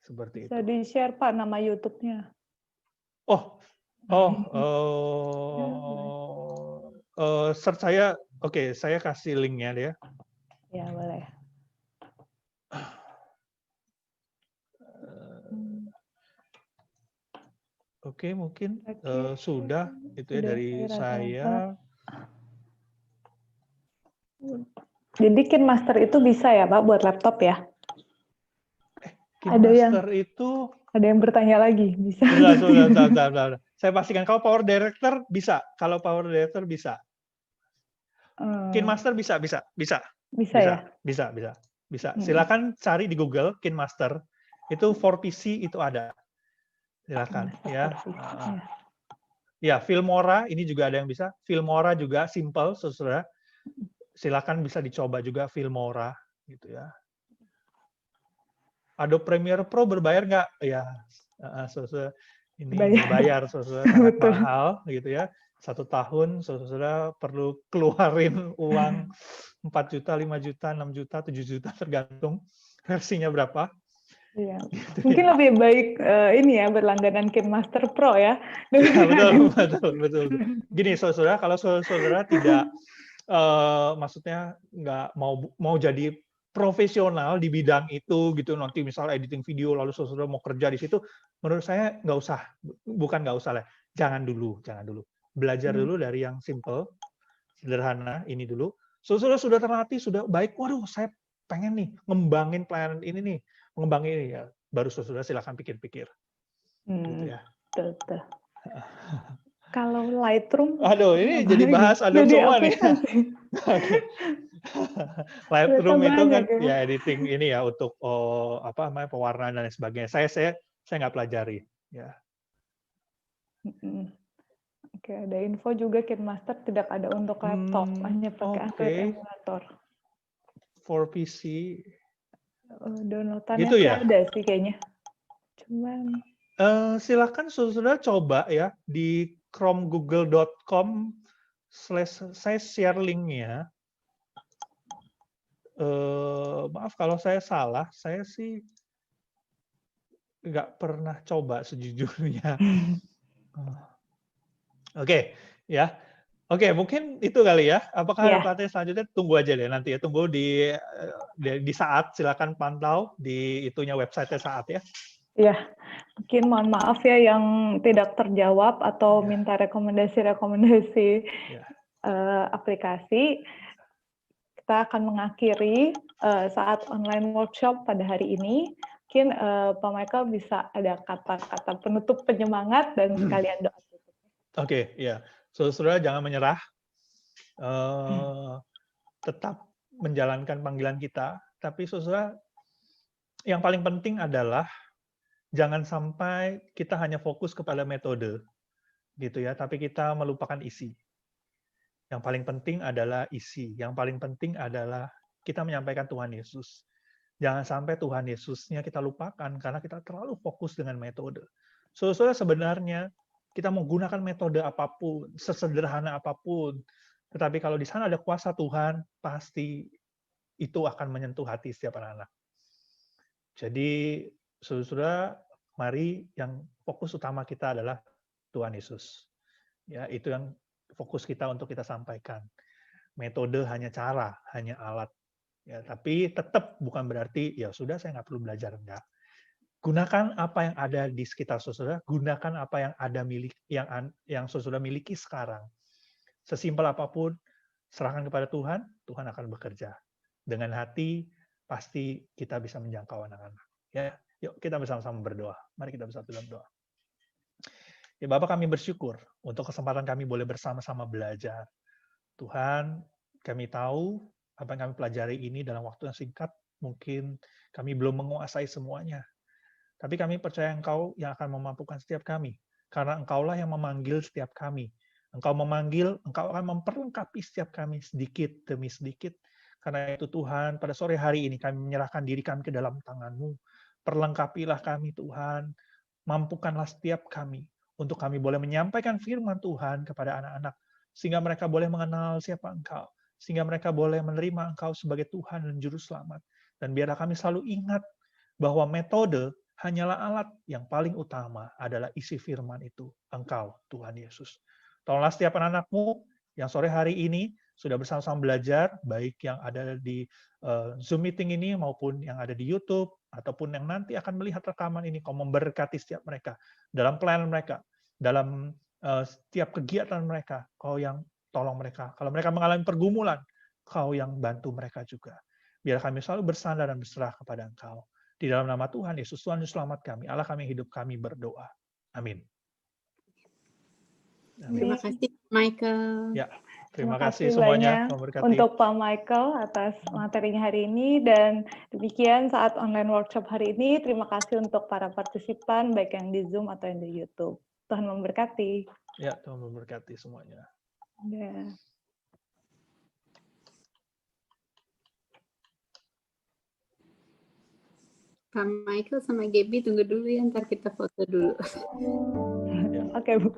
Seperti Bisa itu. di-share Pak nama YouTube-nya. Search saya, oke, saya kasih linknya ya. Ya, boleh. Oke, mungkin sudah itu ya dari saya. Jadi KineMaster itu bisa ya Pak buat laptop ya? KineMaster itu ada yang bertanya lagi, bisa. Sudah. Saya pastikan kalau Power Director bisa. Kalau Power Director bisa. KineMaster bisa. Bisa ya? Bisa. Silakan cari di Google KineMaster. Itu for PC itu ada. Silakan ya. Ya, Filmora ini juga ada yang bisa. Filmora juga simple, saudara. Silakan bisa dicoba juga Filmora gitu ya. Adobe Premiere Pro berbayar nggak? Ya, saudara, ini berbayar, saudara, sangat mahal gitu ya. 1 tahun, saudara perlu keluarin uang 4 juta, 5 juta, 6 juta, 7 juta, tergantung versinya berapa. Iya. Mungkin lebih baik ini ya, berlangganan KineMaster Pro ya. Ya, betul. Gini, saudara, kalau saudara tidak, maksudnya nggak mau jadi profesional di bidang itu gitu, nanti misal editing video lalu saudara mau kerja di situ, menurut saya nggak usah, bukan nggak usah lah, jangan dulu, belajar dulu dari yang simple, sederhana ini dulu. Saudara sudah terlatih, sudah baik, waduh saya pengen nih ngembangin pelayanan ini nih, mengembangin ini ya, baru saudara silakan pikir-pikir, gitu ya. Betul. Kalau Lightroom, aduh ini jadi bahas Adobe semua nih. Okay. Lightroom itu kan ya editing ini ya untuk pewarnaan dan sebagainya. Saya nggak pelajari ya. Oke, ada info juga KineMaster tidak ada untuk laptop, hanya pakai Android emulator. For PC. Downloadannya gitu ya? ada sih kayaknya. Cuman silakan saudara coba ya di chromegoogle.com/ saya share linknya. Maaf kalau saya salah, saya sih nggak pernah coba sejujurnya. Oke, ya. Oke, mungkin itu kali ya. Apakah ada pelatihan selanjutnya? Tunggu aja deh nanti ya. Tunggu di saat, silakan pantau di itunya website-nya saat ya. Iya, mungkin mohon maaf ya yang tidak terjawab atau minta rekomendasi aplikasi. Kita akan mengakhiri saat online workshop pada hari ini. Mungkin Pak Michael bisa ada kata-kata penutup penyemangat dan sekalian doa. Oke, ya. Saudara jangan menyerah. Tetap menjalankan panggilan kita. Tapi saudara Yang paling penting adalah jangan sampai kita hanya fokus kepada metode, gitu ya, tapi kita melupakan isi. Yang paling penting adalah isi. Yang paling penting adalah kita menyampaikan Tuhan Yesus. Jangan sampai Tuhan Yesusnya kita lupakan karena kita terlalu fokus dengan metode. Saudara, sebenarnya kita menggunakan metode apapun, sesederhana apapun, tetapi kalau di sana ada kuasa Tuhan, pasti itu akan menyentuh hati setiap anak-anak. Jadi, saudara, mari yang fokus utama kita adalah Tuhan Yesus. Ya, itu yang fokus kita untuk kita sampaikan. Metode hanya cara, hanya alat. Ya, tapi tetap bukan berarti ya sudah saya nggak perlu belajar, enggak. Gunakan apa yang ada di sekitar saudara, gunakan apa yang ada yang saudara miliki sekarang. Sesimpel apapun, serahkan kepada Tuhan, Tuhan akan bekerja. Dengan hati pasti kita bisa menjangkau anak-anak. Ya, yuk kita bersama-sama berdoa. Mari kita bersatu dalam doa. Ya Bapak, kami bersyukur untuk kesempatan kami boleh bersama-sama belajar. Tuhan, kami tahu apa yang kami pelajari ini dalam waktu yang singkat, mungkin kami belum menguasai semuanya. Tapi kami percaya Engkau yang akan memampukan setiap kami. Karena Engkaulah yang memanggil setiap kami. Engkau memanggil, Engkau akan memperlengkapi setiap kami sedikit demi sedikit. Karena itu Tuhan, pada sore hari ini kami menyerahkan diri kami ke dalam tangan-Mu. Perlengkapilah kami Tuhan, mampukanlah setiap kami untuk kami boleh menyampaikan firman Tuhan kepada anak-anak, sehingga mereka boleh mengenal siapa Engkau, sehingga mereka boleh menerima Engkau sebagai Tuhan dan Juru Selamat. Dan biarlah kami selalu ingat bahwa metode hanyalah alat, yang paling utama adalah isi firman itu, Engkau, Tuhan Yesus. Tolonglah setiap anak-anak-Mu yang sore hari ini sudah bersama-sama belajar, baik yang ada di Zoom meeting ini maupun yang ada di YouTube, ataupun yang nanti akan melihat rekaman ini, Kau memberkati setiap mereka, dalam pelayanan mereka, dalam setiap kegiatan mereka, Kau yang tolong mereka. Kalau mereka mengalami pergumulan, Kau yang bantu mereka juga. Biar kami selalu bersandar dan berserah kepada Engkau. Di dalam nama Tuhan Yesus, Tuhan Yesus selamat kami, Allah kami, hidup kami berdoa. Amin. Terima kasih, Michael. Ya, terima kasih semuanya. Untuk Pak Michael atas materinya hari ini, dan demikian saat online workshop hari ini. Terima kasih untuk para partisipan, baik yang di Zoom atau yang di YouTube. Tuhan memberkati. Ya, Tuhan memberkati semuanya. Ya. Pak Michael sama Gaby tunggu dulu ya, ntar kita foto dulu. Oke, Bu.